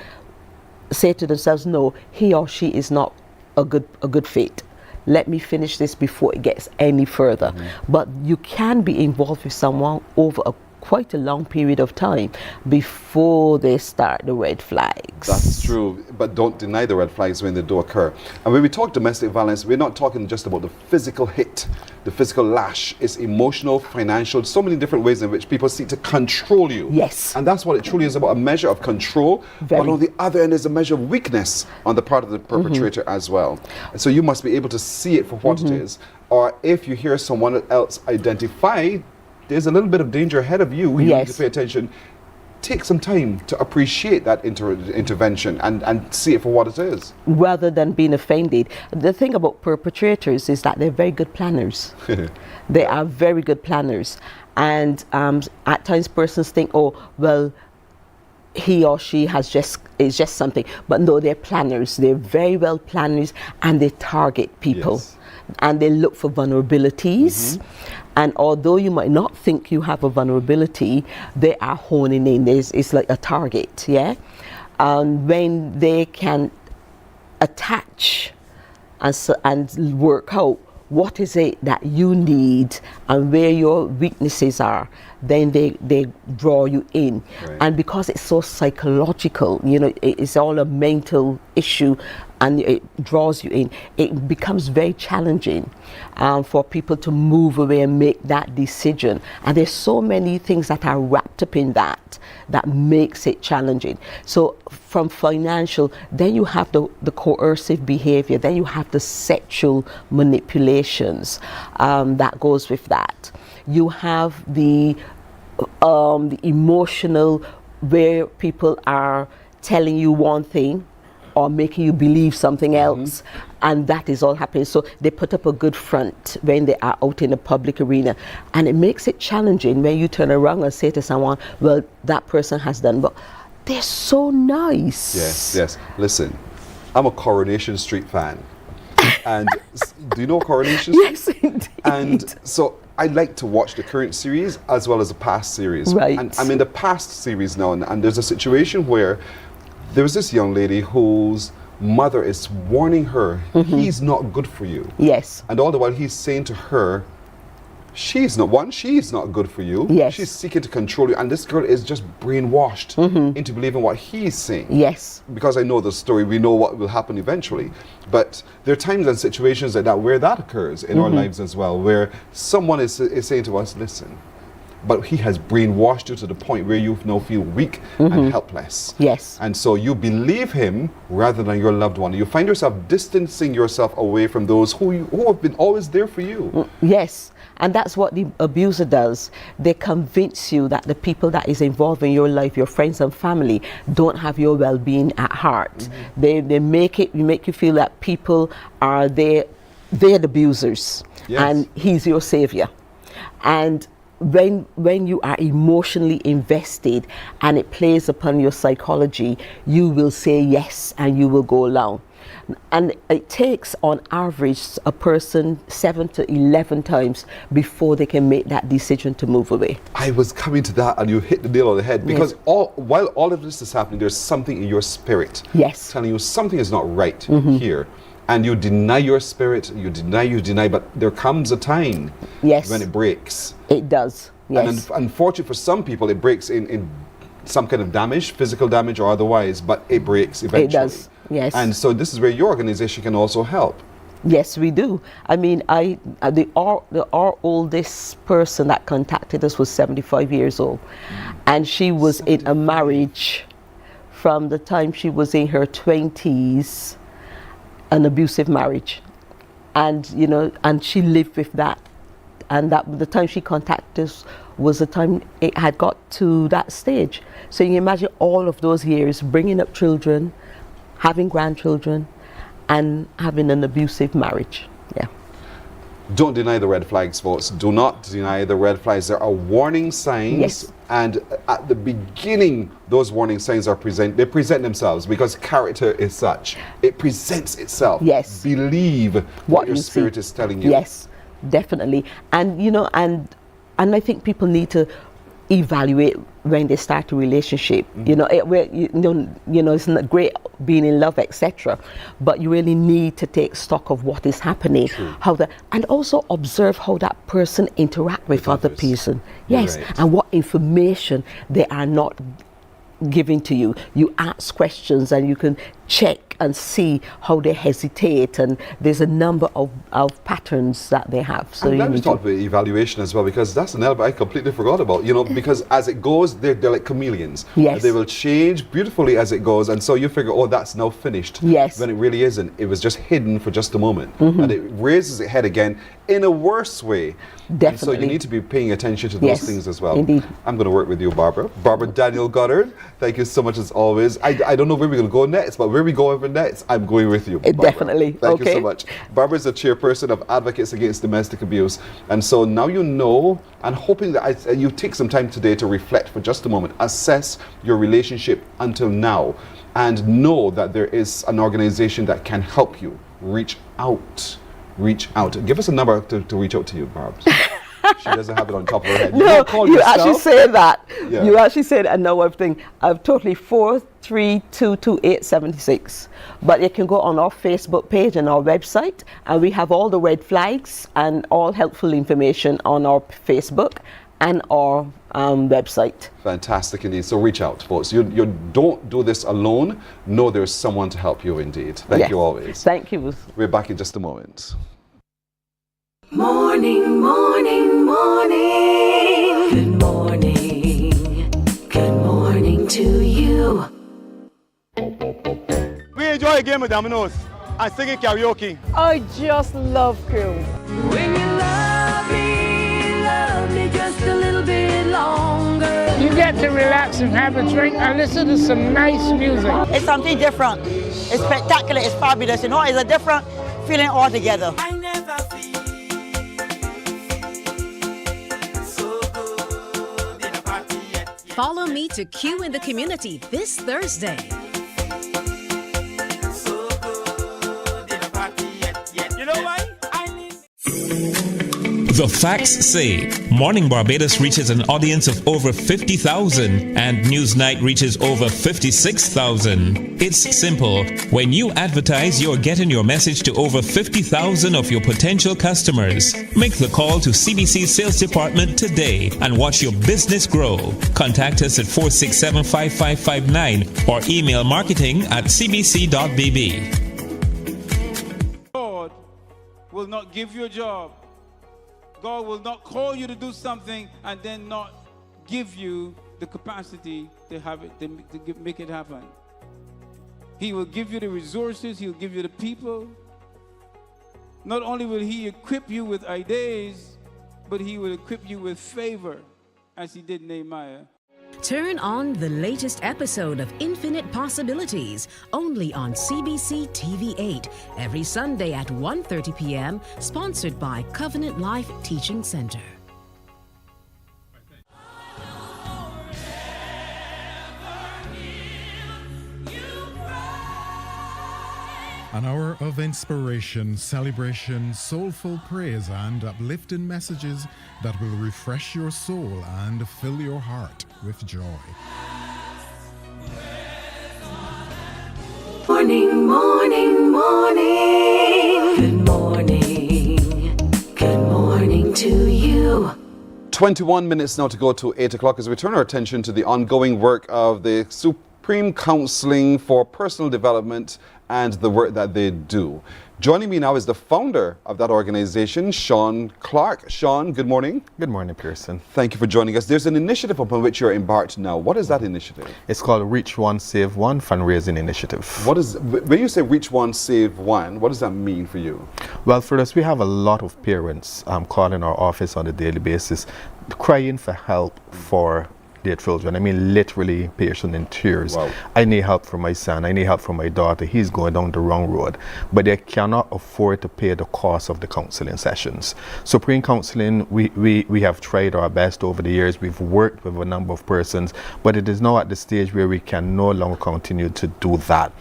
L: say to themselves, no, he or she is not a good fit. Let me finish this before it gets any further. But you can be involved with someone over a quite a long period of time before they start the red flags.
C: That's true, but don't deny the red flags when they do occur. And when we talk domestic violence, we're not talking just about the physical hit, the physical lash. It's emotional, financial, so many different ways in which people seek to control you.
L: Yes.
C: And that's what it truly is about, a measure of control. But on the other end is a measure of weakness on the part of the perpetrator as well. And so you must be able to see it for what it is. Or if you hear someone else identify, there's a little bit of danger ahead of you. You need to pay attention. Take some time to appreciate that intervention and see it for what it is.
L: Rather than being offended. The thing about perpetrators is that they're very good planners. They are very good planners. And at times persons think, oh, well, he or she is just something. But no, they're planners. They're very well planners, and they target people. Yes. And they look for vulnerabilities. And although you might not think you have a vulnerability, they are honing in. It's like a target, yeah? And when they can attach and work out what is it that you need and where your weaknesses are, then they draw you in. Right. And because it's so psychological, you know, it's all a mental issue, and it draws you in, it becomes very challenging for people to move away and make that decision. And there's so many things that are wrapped up in that makes it challenging. So from financial, then you have the coercive behavior, then you have the sexual manipulations that goes with that. You have the emotional, where people are telling you one thing or making you believe something else, and that is all happening. So they put up a good front when they are out in the public arena, and it makes it challenging when you turn around and say to someone, well, that person has done, but they're so nice.
C: Yes. Listen, I'm a Coronation Street fan. And do you know Coronation Street?
L: Yes, indeed.
C: And so I like to watch the current series as well as the past series.
L: Right.
C: And I'm in the past series now, and there's a situation where there was this young lady whose mother is warning her, he's not good for you.
L: Yes.
C: And all the while he's saying to her, she's not good for you.
L: Yes.
C: She's seeking to control you. And this girl is just brainwashed into believing what he's saying.
L: Yes.
C: Because I know the story, we know what will happen eventually. But there are times and situations like that where that occurs in our lives as well, where someone is saying to us, listen, but he has brainwashed you to the point where you now feel weak and helpless.
L: Yes.
C: And so you believe him rather than your loved one. You find yourself distancing yourself away from those who have been always there for you.
L: Yes. And that's what the abuser does. They convince you that the people that is involved in your life, your friends and family, don't have your well-being at heart. They make you feel that people are they're the abusers, and he's your savior. And when you are emotionally invested and it plays upon your psychology, you will say yes and you will go along. And it takes on average a person 7 to 11 times before they can make that decision to move away.
C: I was coming to that, and you hit the nail on the head, because while all of this is happening, there's something in your spirit telling you something is not right here. And you deny your spirit, you deny, but there comes a time when it breaks.
L: It does, yes.
C: And unfortunately for some people, it breaks in some kind of damage, physical damage or otherwise, but it breaks eventually.
L: It does, yes.
C: And so this is where your organization can also help.
L: Yes, we do. I mean, our oldest person that contacted us was 75 years old. And she was in a marriage from the time she was in her 20s, an abusive marriage. And, you know, and she lived with that. And that the time she contacted us was the time it had got to that stage. So you can imagine all of those years bringing up children, having grandchildren, and having an abusive marriage. Yeah.
C: Don't deny the red flags, folks. Do not deny the red flags. There are warning signs. Yes. And at the beginning, those warning signs they present themselves, because character is such. It presents itself.
L: Yes.
C: Believe what your spirit is telling you.
L: Yes, definitely. And, you know, and I think people need to evaluate when they start a relationship. You know, it's not great being in love, etc. But you really need to take stock of what is happening, and also observe how that person interact with other person. Yes, and what information they are not giving to you. You ask questions and you can check and see how they hesitate, and there's a number of patterns that they have. So
C: I'm glad we talked about evaluation as well, because that's an element I completely forgot about, you know, because as it goes, they're like chameleons.
L: Yes.
C: They will change beautifully as it goes, and so you figure, oh, that's now finished.
L: Yes.
C: When it really isn't. It was just hidden for just a moment. And it raises its head again in a worse way.
L: Definitely.
C: And so you need to be paying attention to those things as well.
L: Indeed.
C: I'm going to work with you, Barbara. Barbara Daniel Goddard, thank you so much as always. I don't know where we're going to go next, but where we go over next, I'm going with you, Barbara.
L: Definitely.
C: Thank you so much. Barbara is the chairperson of Advocates Against Domestic Abuse. And so now you know, and hoping that you take some time today to reflect for just a moment, assess your relationship until now, and know that there is an organization that can help you. Reach out. Reach out. Give us a number to reach out to you, Barb. She doesn't have it on top of her head.
L: No, you actually say that.
C: Yeah.
L: You actually said another thing. I've totally 4322876. But you can go on our Facebook page and our website, and we have all the red flags and all helpful information on our Facebook and our website.
C: Fantastic indeed. So reach out, folks. You don't do this alone. Know there's someone to help you indeed. Thank you always.
L: Thank you.
C: We're back in just a moment.
B: Morning, morning, morning. Good morning. Good morning to you.
K: We enjoy a game of dominoes and singing karaoke.
N: I just love crew.
B: When you love me just a little bit longer.
N: You get to relax and have a drink and listen to some nice music.
O: It's something different. It's spectacular. It's fabulous. You know, it's a different feeling altogether.
Q: Follow me to Q in the Community this Thursday.
B: You know what?
R: The facts say Morning Barbados reaches an audience of over 50,000 and Newsnight reaches over 56,000. It's simple. When you advertise, you're getting your message to over 50,000 of your potential customers. Make the call to CBC Sales Department today and watch your business grow. Contact us at 467-5559 or email marketing@cbc.bb.
S: God will not give you a job. God will not call you to do something and then not give you the capacity to have it, to make it happen. He will give you the resources, he'll give you the people. Not only will he equip you with ideas, but he will equip you with favor, as he did Nehemiah.
Q: Turn on the latest episode of Infinite Possibilities, only on CBC TV8, every Sunday at 1:30 p.m., sponsored by Covenant Life Teaching Center.
T: An hour of inspiration, celebration, soulful praise, and uplifting messages that will refresh your soul and fill your heart with joy.
B: Morning, morning, morning. Good morning. Good morning to you.
C: 21 minutes now to go to 8 o'clock as we turn our attention to the ongoing work of the Supreme Counseling for Personal Development and the work that they do. Joining me now is the founder of that organization, Sean Clark. Sean, good morning.
P: Good morning, Pearson.
C: Thank you for joining us. There's an initiative upon which you're embarked now. What is that initiative?
P: It's called Reach One, Save One Fundraising Initiative.
C: What is, when you say Reach One, Save One, what does that mean for you?
P: Well, for us, we have a lot of parents calling our office on a daily basis, crying for help for their children. I mean, literally, patient in tears.
C: Wow.
P: I need help for my son. I need help for my daughter. He's going down the wrong road. But they cannot afford to pay the cost of the counseling sessions. Supreme Counseling, we have tried our best over the years. We've worked with a number of persons, but it is now at the stage where we can no longer continue to do that.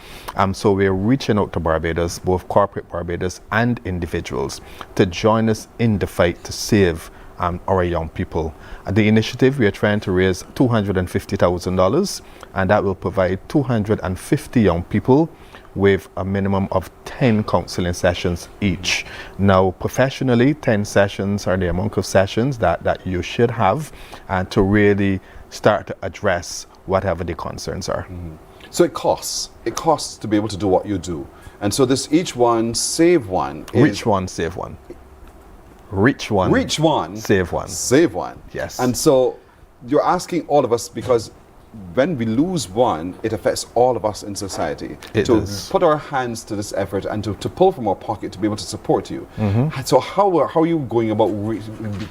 P: So we're reaching out to Barbados, both corporate Barbados and individuals, to join us in the fight to save our young people. The initiative, we are trying to raise $250,000, and that will provide 250 young people with a minimum of 10 counseling sessions each. Now, professionally, 10 sessions are the amount of sessions that you should have to really start to address whatever the concerns are.
C: So it costs to be able to do what you do. And so this each one, save one.
P: Reach one, save one. Reach one.
C: Reach one.
P: Save one.
C: Save one.
P: Yes.
C: And so you're asking all of us, because when we lose one, it affects all of us in society.
P: It
C: to
P: does.
C: put our hands to this effort and to pull from our pocket to be able to support you. So how are you going about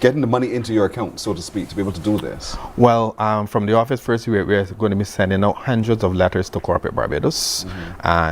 C: getting the money into your account, so to speak, to be able to do this?
P: Well, from the office, first we're going to be sending out hundreds of letters to corporate Barbados,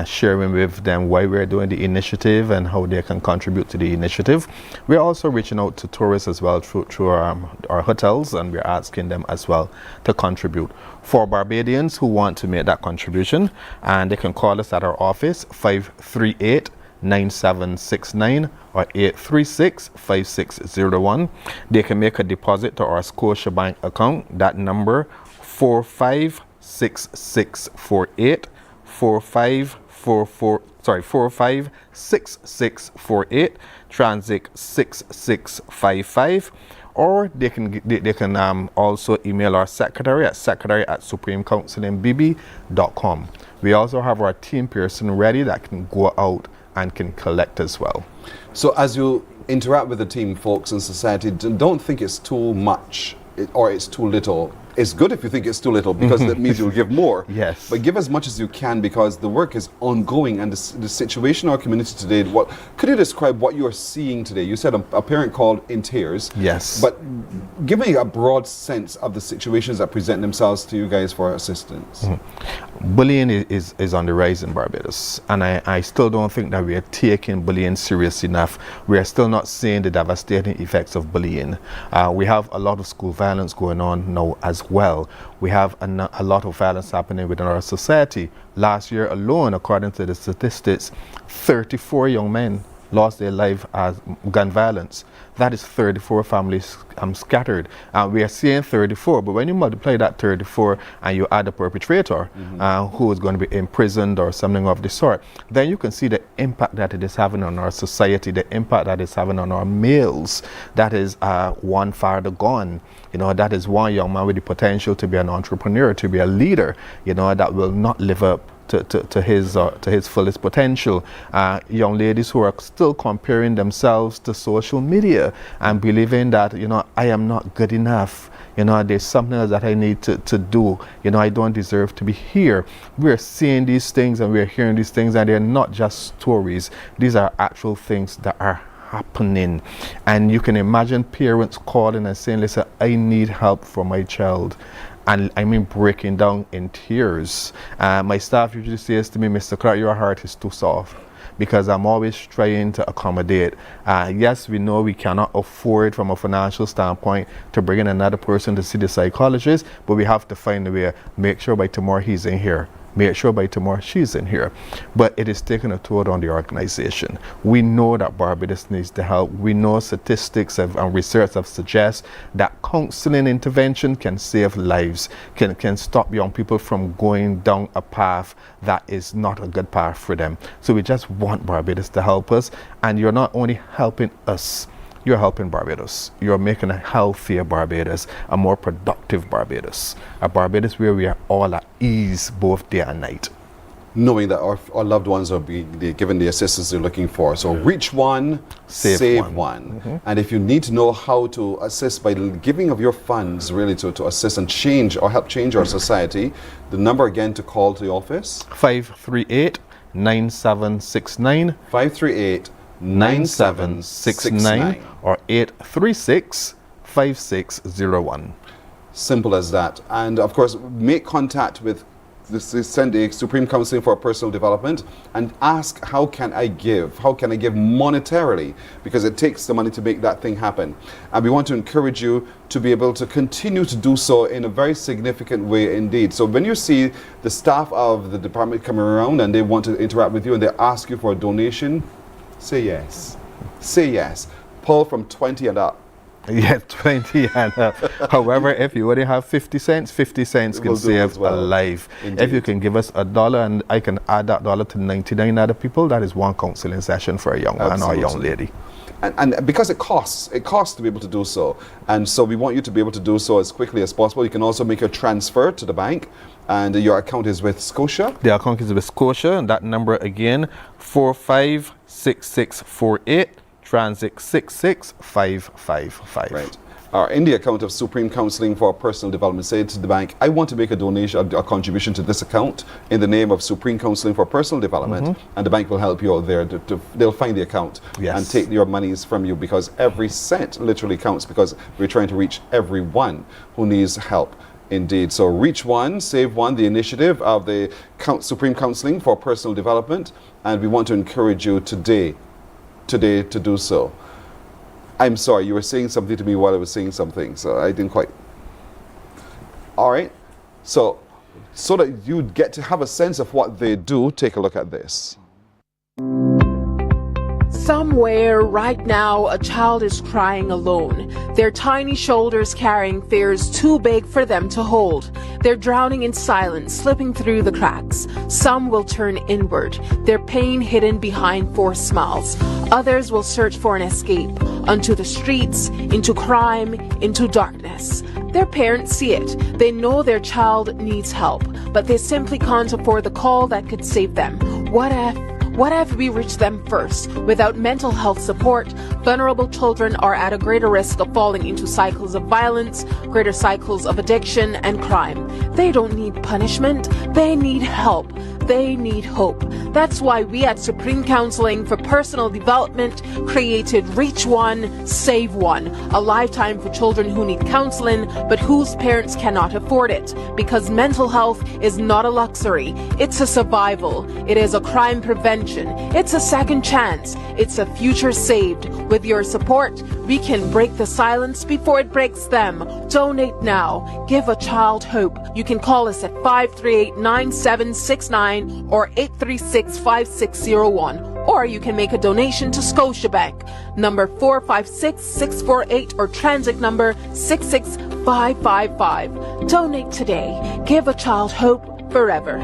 P: sharing with them why we're doing the initiative and how they can contribute to the initiative. We're also reaching out to tourists as well through our hotels, and we're asking them as well to contribute. For Barbadians who want to make that contribution, and they can call us at our office, 538-9769 or 836-5601. They can make a deposit to our Scotiabank account. That number, 456648, 456648, transit 6655. Or they can also email our secretary at secretary@supremecounselingbb.com. We also have our team person ready that can go out and can collect as well.
C: So as you interact with the team, folks in society, don't think it's too much or it's too little. It's good if you think it's too little, because that means you'll give more.
P: Yes.
C: But give as much as you can, because the work is ongoing, and the situation in our community today, what could you describe what you are seeing today? You said a parent called in tears.
P: Yes.
C: But give me a broad sense of the situations that present themselves to you guys for assistance.
P: Bullying is on the rise in Barbados, and I still don't think that we are taking bullying serious enough. We are still not seeing the devastating effects of bullying. We have a lot of school violence going on now as well. We have a lot of violence happening within our society. Last year alone, according to the statistics, 34 young men lost their life as gun violence. That is 34 families scattered. We are seeing 34, but when you multiply that 34 and you add a perpetrator who is going to be imprisoned or something of the sort, then you can see the impact that it is having on our society, the impact that it's having on our males. That is one father gone. You know, that is one young man with the potential to be an entrepreneur, to be a leader, you know, that will not live up to his fullest potential. Young ladies who are still comparing themselves to social media and believing that, you know, I am not good enough. You know, there's something else that I need to do. You know, I don't deserve to be here. We're seeing these things and we're hearing these things, and they're not just stories. These are actual things that are happening. And you can imagine parents calling and saying, listen, I need help for my child. And I mean breaking down in tears. My staff usually says to me, Mr. Clark, your heart is too soft, because I'm always trying to accommodate. Yes, we know we cannot afford from a financial standpoint to bring in another person to see the psychologist, but we have to find a way. Make sure by tomorrow he's in here. Make sure by tomorrow she's in here. But it is taking a toll on the organization. We know that Barbados needs the help. We know statistics and research have suggest that counseling intervention can save lives, can stop young people from going down a path that is not a good path for them. So we just want Barbados to help us. And you're not only helping us, you're helping Barbados. You're making a healthier Barbados, a more productive Barbados, a Barbados where we are all at ease both day and night.
C: Knowing that our loved ones are being given the assistance they're looking for. So reach one, save one. And if you need to know how to assist by giving of your funds really to assist and change or help change our society, the number again to call to the office?
P: 538-9769.
C: 538-9769
P: or 836-5601.
C: Simple as that. And of course, make contact with the Supreme Counseling for Personal Development and ask, how can I give? How can I give monetarily? Because it takes the money to make that thing happen. And we want to encourage you to be able to continue to do so in a very significant way indeed. So when you see the staff of the department coming around and they want to interact with you and they ask you for a donation, say yes. Say yes. Pull from 20 and up.
P: Yeah, 20 and however, if you only have 50 cents, 50 cents can save a life.
C: Indeed.
P: If you can give us $1 and I can add that dollar to 99 other people, that is one counseling session for a young man or a young lady.
C: And because it costs to be able to do so. And so we want you to be able to do so as quickly as possible. You can also make a transfer to the bank, and your account is with Scotia.
P: The account is with Scotia, and that number again, 456648, transit 66555.
C: Right. In the account of Supreme Counseling for Personal Development, say to the bank, I want to make a donation, a contribution to this account in the name of Supreme Counseling for Personal Development, and the bank will help you out there. They'll find the account and take your monies from you, because every cent literally counts, because we're trying to reach everyone who needs help. Indeed. So Reach One, Save One, the initiative of the Supreme Counseling for Personal Development, and we want to encourage you today to do so. I'm sorry, you were saying something to me while I was saying something, so I didn't quite. All right. So that you get to have a sense of what they do, take a look at this.
D: Somewhere right now, a child is crying alone, their tiny shoulders carrying fears too big for them to hold. They're drowning in silence, slipping through the cracks. Some will turn inward, their pain hidden behind forced smiles. Others will search for an escape, onto the streets, into crime, into darkness. Their parents see it. They know their child needs help, but they simply can't afford the call that could save them. What if we reach them first? Without mental health support, vulnerable children are at a greater risk of falling into cycles of violence, greater cycles of addiction and crime. They don't need punishment. They need help. They need hope. That's why we at Supreme Counseling for Personal Development created Reach One, Save One, a lifetime for children who need counseling but whose parents cannot afford it. Because mental health is not a luxury. It's a survival. It is a crime prevention. It's a second chance. It's a future saved. With your support, we can break the silence before it breaks them. Donate now. Give a child hope. You can call us at 538-9769 or 836-5601. Or you can make a donation to Scotiabank, number 456648 or transit number 66555. Donate today. Give a child hope forever.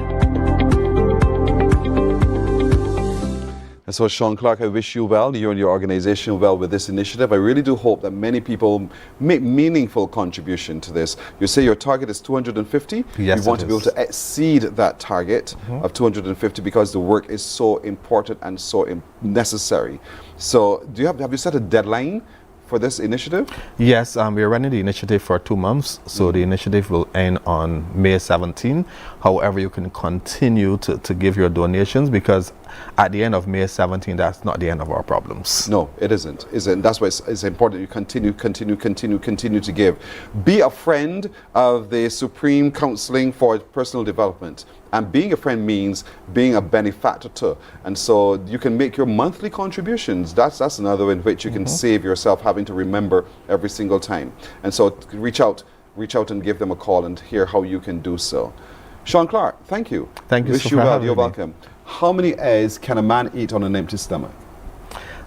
C: And so, Sean Clark, I wish you well, you and your organization well with this initiative. I really do hope that many people make meaningful contribution to this. You say your target is 250.
P: Yes,
C: you want to be able to exceed that target of 250 because the work is so important and so necessary. So, have you set a deadline for this initiative?
P: Yes, we are running the initiative for 2 months, so the initiative will end on May 17. However, you can continue to give your donations, because at the end of May 17, that's not the end of our problems.
C: No, it isn't. That's why it's important you continue to give. Be a friend of the Supreme Counseling for Personal Development. And being a friend means being a benefactor too. And so you can make your monthly contributions. That's another way in which you can save yourself having to remember every single time. And so reach out and give them a call and hear how you can do so. Sean Clark, thank you.
P: Thank you.
C: Wish you well. You're welcome. How many eggs can a man eat on an empty stomach?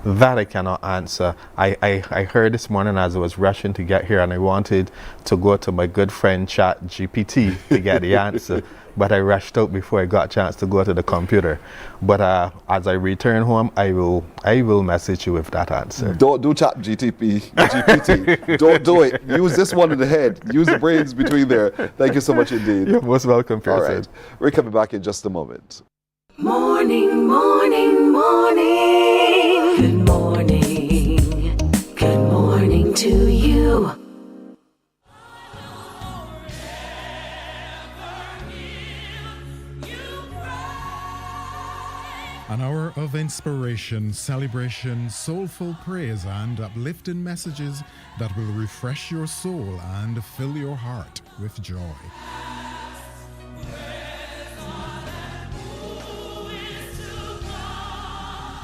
P: That I cannot answer. I heard this morning as I was rushing to get here, and I wanted to go to my good friend ChatGPT to get the answer, but I rushed out before I got a chance to go to the computer. But as I return home, I will message you with that answer.
C: Don't do ChatGPT. Don't do it. Use this one in the head. Use the brains between there. Thank you so much indeed.
P: You're most welcome, Pearson.
C: All right. We're coming back in just a moment.
B: Morning, morning, morning. Good morning. Good morning to you.
T: An hour of inspiration, celebration, soulful praise, and uplifting messages that will refresh your soul and fill your heart with joy.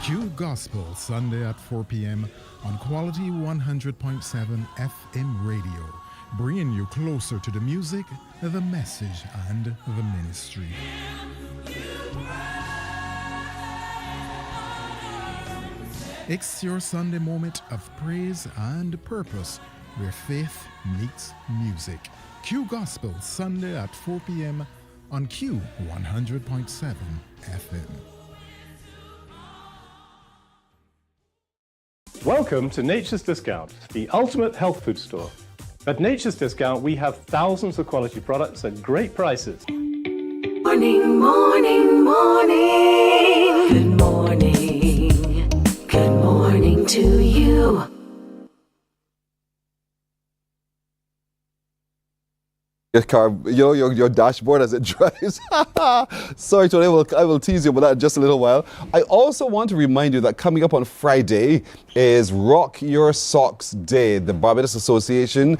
T: Q Gospel, Sunday at 4 p.m. on Quality 100.7 FM radio, bringing you closer to the music, the message, and the ministry. It's your Sunday moment of praise and purpose where faith meets music. Q Gospel, Sunday at 4 p.m. on Q 100.7 FM.
E: Welcome to Nature's Discount, the ultimate health food store. At Nature's Discount, we have thousands of quality products at great prices.
B: Morning, morning, morning. Good morning. Good morning to you.
C: Your car, your dashboard as it drives. Sorry, Tony, I will tease you about that in just a little while. I also want to remind you that coming up on Friday is Rock Your Socks Day. The Barbados Association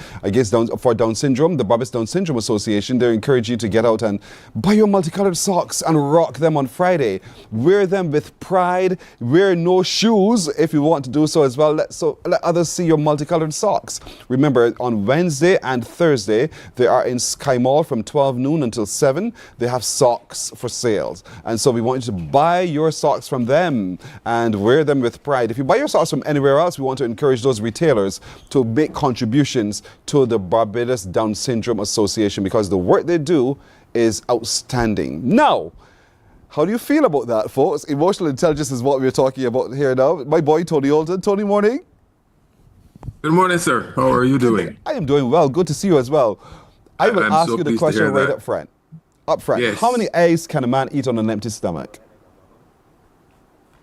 C: for Down Syndrome, the Barbados Down Syndrome Association, they encourage you to get out and buy your multicolored socks and rock them on Friday. Wear them with pride. Wear no shoes if you want to do so as well. Let others see your multicolored socks. Remember, on Wednesday and Thursday, they are in Sky Mall from 12 noon until 7. They have socks for sales. And so we want you to buy your socks from them and wear them with pride. If you buy your socks from anywhere else, we want to encourage those retailers to make contributions to the Barbados Down Syndrome Association because the work they do is outstanding. Now, how do you feel about that, folks? Emotional intelligence is what we're talking about here now. My boy, Tony Alton. Tony, morning.
F: Good morning, sir. How are you doing?
C: I am doing well. Good to see you as well. I will ask you the question right up front.
F: Yes.
C: How many eggs can a man eat on an empty stomach?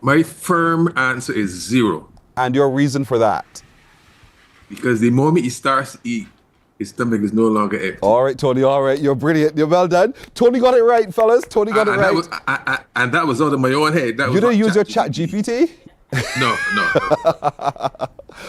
F: My firm answer is 0.
C: And your reason for that?
F: Because the moment he starts to eat, his stomach is no longer empty.
C: All right, Tony, all right. You're brilliant. You're well done. Tony got it right, fellas. Tony got it right.
F: And that was out of my own head.
C: You didn't use your chat GPT?
F: No.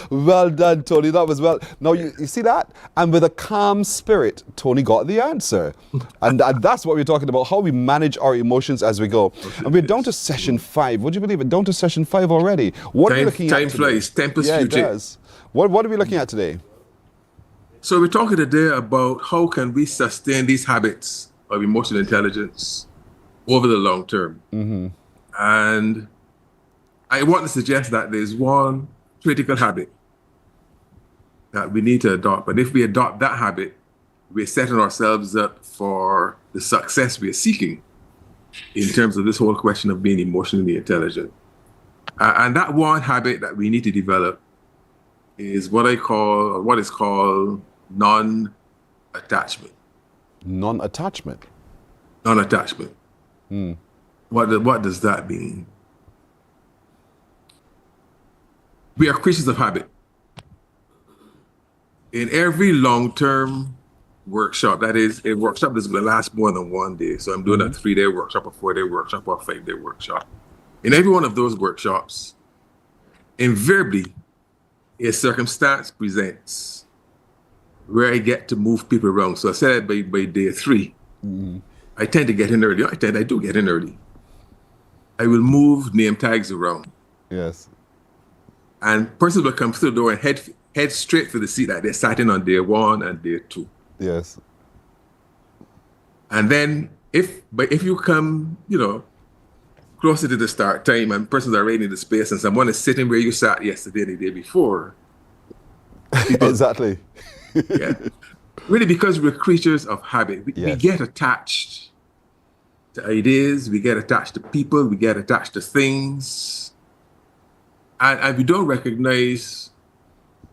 C: Well done, Tony. That was well. Now, you see that? And with a calm spirit, Tony got the answer. And that's what we're talking about, how we manage our emotions as we go. And we're down to session 5. Would you believe it? Down to session 5 already. What are we looking at today?
F: Time flies. Tempest
C: yeah, it
F: future.
C: does. What are we looking at today?
F: So we're talking today about how can we sustain these habits of emotional intelligence over the long term.
C: Mm-hmm.
F: And I want to suggest that there's one critical habit that we need to adopt. And if we adopt that habit, we're setting ourselves up for the success we're seeking in terms of this whole question of being emotionally intelligent. And that one habit that we need to develop is what is called non-attachment.
C: Non-attachment?
F: Non-attachment.
C: Mm.
F: What does that mean? We are creatures of habit. In every long-term workshop, that is, a workshop that's going to last more than one day. So I'm doing a 3-day workshop, a 4-day workshop, or a 5-day workshop. In every one of those workshops, invariably, a circumstance presents where I get to move people around. So I said by day 3, I tend to get in early. I do get in early. I will move name tags around.
C: Yes.
F: And persons will come through the door and head straight for the seat that they're sat in on day 1 and day 2.
C: Yes.
F: And then if you come, closer to the start time and persons are already in the space and someone is sitting where you sat yesterday and the day before.
C: Exactly.
F: Yeah. Really, because we're creatures of habit. We get attached to ideas, we get attached to people, we get attached to things. And we don't recognize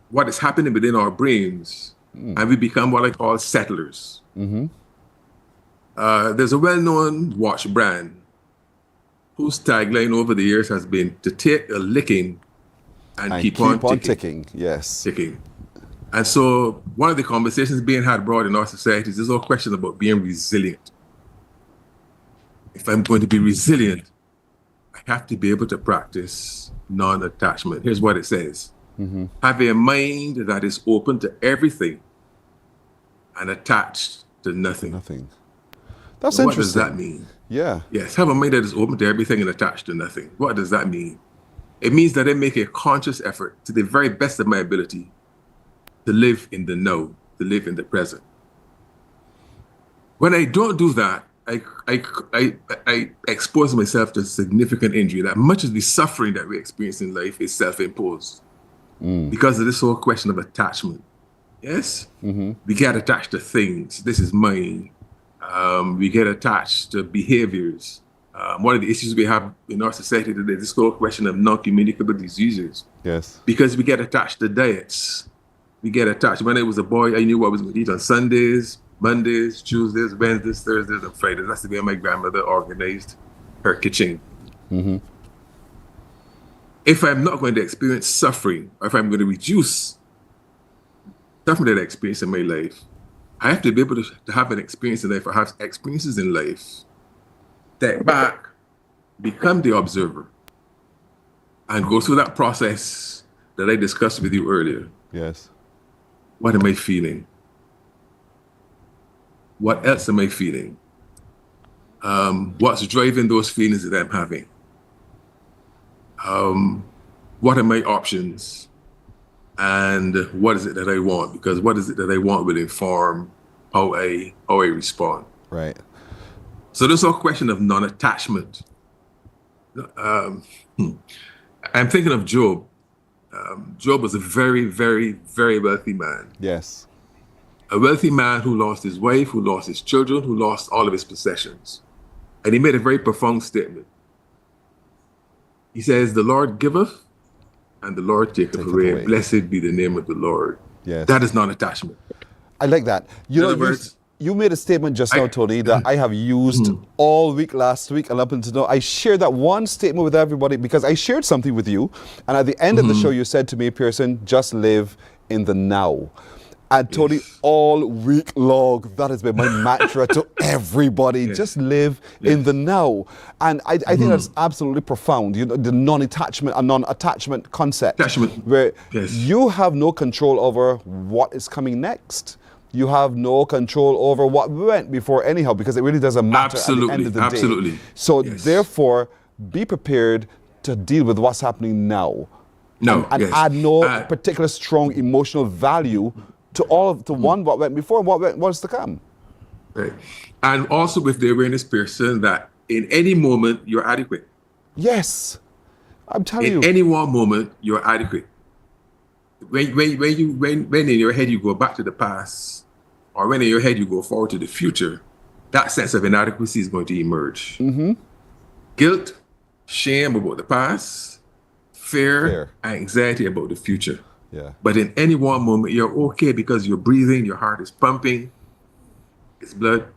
F: what is happening within our brains, and we become what I call settlers.
C: Mm-hmm.
F: There's a well-known watch brand whose tagline over the years has been to take a licking and keep on ticking.
C: Yes.
F: Ticking. And so one of the conversations being had abroad in our society is this whole question about being resilient. If I'm going to be resilient, I have to be able to practice non-attachment. Here's what it says.
C: Mm-hmm.
F: Have a mind that is open to everything and attached to nothing.
C: That's
F: What
C: interesting.
F: does that mean?
C: Yeah.
F: Yes, have a mind that is open to everything and attached to nothing. What does that mean? It means that I make a conscious effort to the very best of my ability to live in the now, to live in the present. When I don't do that, I expose myself to significant injury. That much of the suffering that we experience in life is self-imposed because of this whole question of attachment. Yes? We get attached to things. This is mine. We get attached to behaviors. One of the issues we have in our society today is this whole question of non-communicable diseases.
C: Yes.
F: Because we get attached to diets. We get attached. When I was a boy, I knew what I was going to eat on Sundays, Mondays, Tuesdays, Wednesdays, Thursdays, and Fridays. That's the way my grandmother organized her kitchen. If I'm not going to experience suffering, or if I'm going to reduce suffering that I experience in my life, I have to be able to have an experience in life, or have experiences in life, step back, become the observer, and go through that process that I discussed with you earlier.
C: Yes.
F: What am I feeling? What else am I feeling? What's driving those feelings that I'm having? What are my options? And what is it that I want? Because what is it that I want will inform how I respond.
C: Right.
F: So there's a question of non-attachment. I'm thinking of Job. Job was a very, very, very wealthy man.
C: Yes.
F: A wealthy man who lost his wife, who lost his children, who lost all of his possessions. And he made a very profound statement. He says, the Lord giveth and the Lord taketh away. Blessed be the name of the Lord.
C: Yes.
F: That is non-attachment.
C: I like that. You made a statement just now, Tony, that I have used all week last week and up until now. I shared that one statement with everybody because I shared something with you. And at the end of the show, you said to me, Pearson, just live in the now. And Tony, all week long, that has been my mantra to everybody. Just live in the now. And I think that's absolutely profound. You know, the non-attachment concept. Where you have no control over what is coming next. You have no control over what went before anyhow, because it really doesn't matter at the end of the day. So therefore, be prepared to deal with what's happening now. And add no particular strong emotional value to one what went before and what was to come.
F: Right. And also with the awareness, Pearson, that in any moment you're adequate.
C: Yes. I'm telling you.
F: In any one moment you're adequate. When in your head you go back to the past, or when in your head you go forward to the future, that sense of inadequacy is going to emerge. Guilt, shame about the past, fear, anxiety about the future. But in any one moment, you're okay because you're breathing, your heart is pumping, it's blood,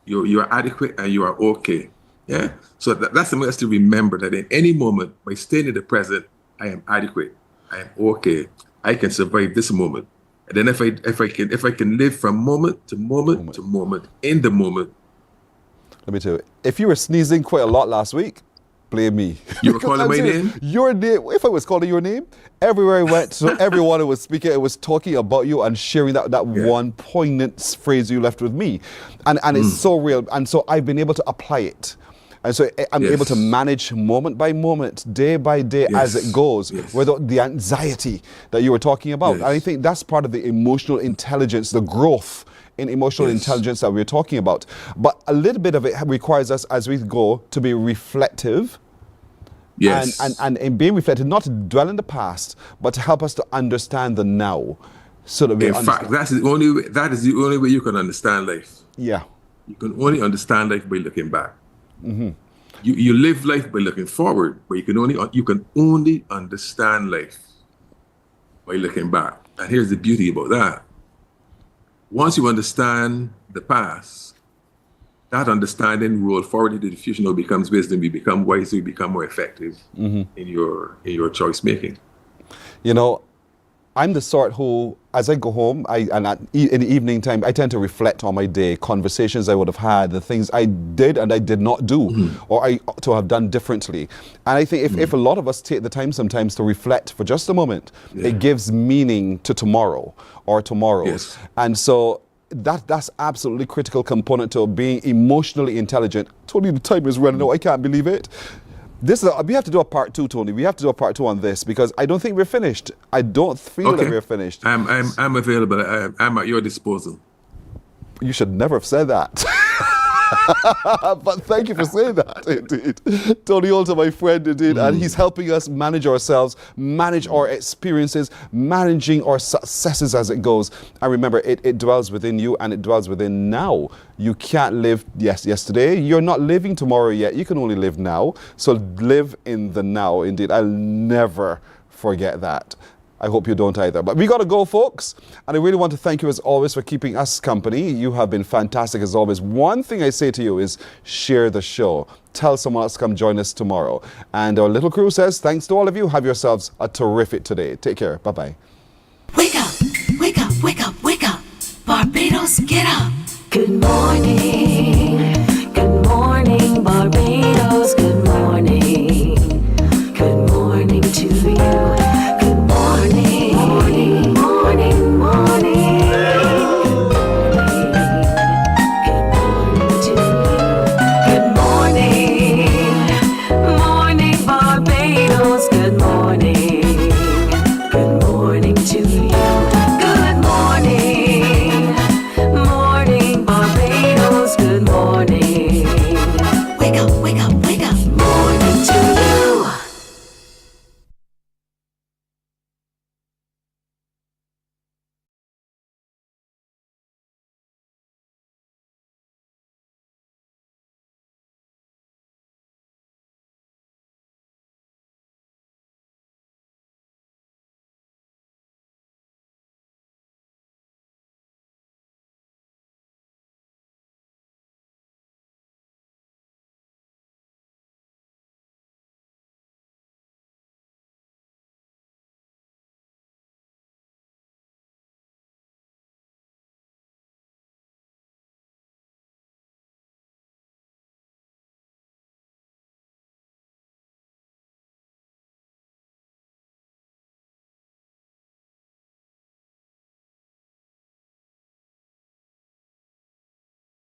F: you're adequate and you are okay. Yeah. So that's something else to remember, that in any moment, by staying in the present, I am adequate, I am okay, I can survive this moment. And then if I can live from moment to moment to moment, in the moment.
C: Let me tell you, if you were sneezing quite a lot last week, blame me.
F: You were calling my name?
C: Your name. If I was calling your name, everywhere I went, so everyone who was speaking, it was talking about you and sharing that one poignant phrase you left with me. And it's so real. And so I've been able to apply it. And so I'm able to manage moment by moment, day by day as it goes, without the anxiety that you were talking about. And I think that's part of the emotional intelligence, the growth in emotional intelligence that we're talking about. But a little bit of it requires us, as we go, to be reflective. And in being reflective, not to dwell in the past, but to help us to understand the now. So that we
F: in fact, that is the only way you can understand life.
C: Yeah.
F: You can only understand life by looking back. You live life by looking forward, but you can only understand life by looking back. And here's the beauty about that. Once you understand the past, that understanding roll forward into the future now becomes wisdom. You become wiser, you become more effective in your choice making.
C: You know, I'm the sort who, as I go home, in the evening time, I tend to reflect on my day, conversations I would have had, the things I did and I did not do, or I ought to have done differently. And I think if a lot of us take the time sometimes to reflect for just a moment, it gives meaning to tomorrow or tomorrows. And so that's absolutely critical component to being emotionally intelligent. Tony, the time is running out. I can't believe it. We have to do a part 2, Tony. We have to do a part 2 on this because I don't think we're finished. I don't feel that we're finished.
F: I'm available. I'm at your disposal.
C: You should never have said that. But thank you for saying that, indeed. Tony Olter, my friend, indeed, and he's helping us manage ourselves, manage our experiences, managing our successes as it goes. And remember, it dwells within you and it dwells within now. You can't live yesterday. You're not living tomorrow yet. You can only live now. So live in the now, indeed. I'll never forget that. I hope you don't either. But we got to go, folks. And I really want to thank you, as always, for keeping us company. You have been fantastic, as always. One thing I say to you is share the show. Tell someone else to come join us tomorrow. And our little crew says thanks to all of you. Have yourselves a terrific today. Take care. Bye-bye.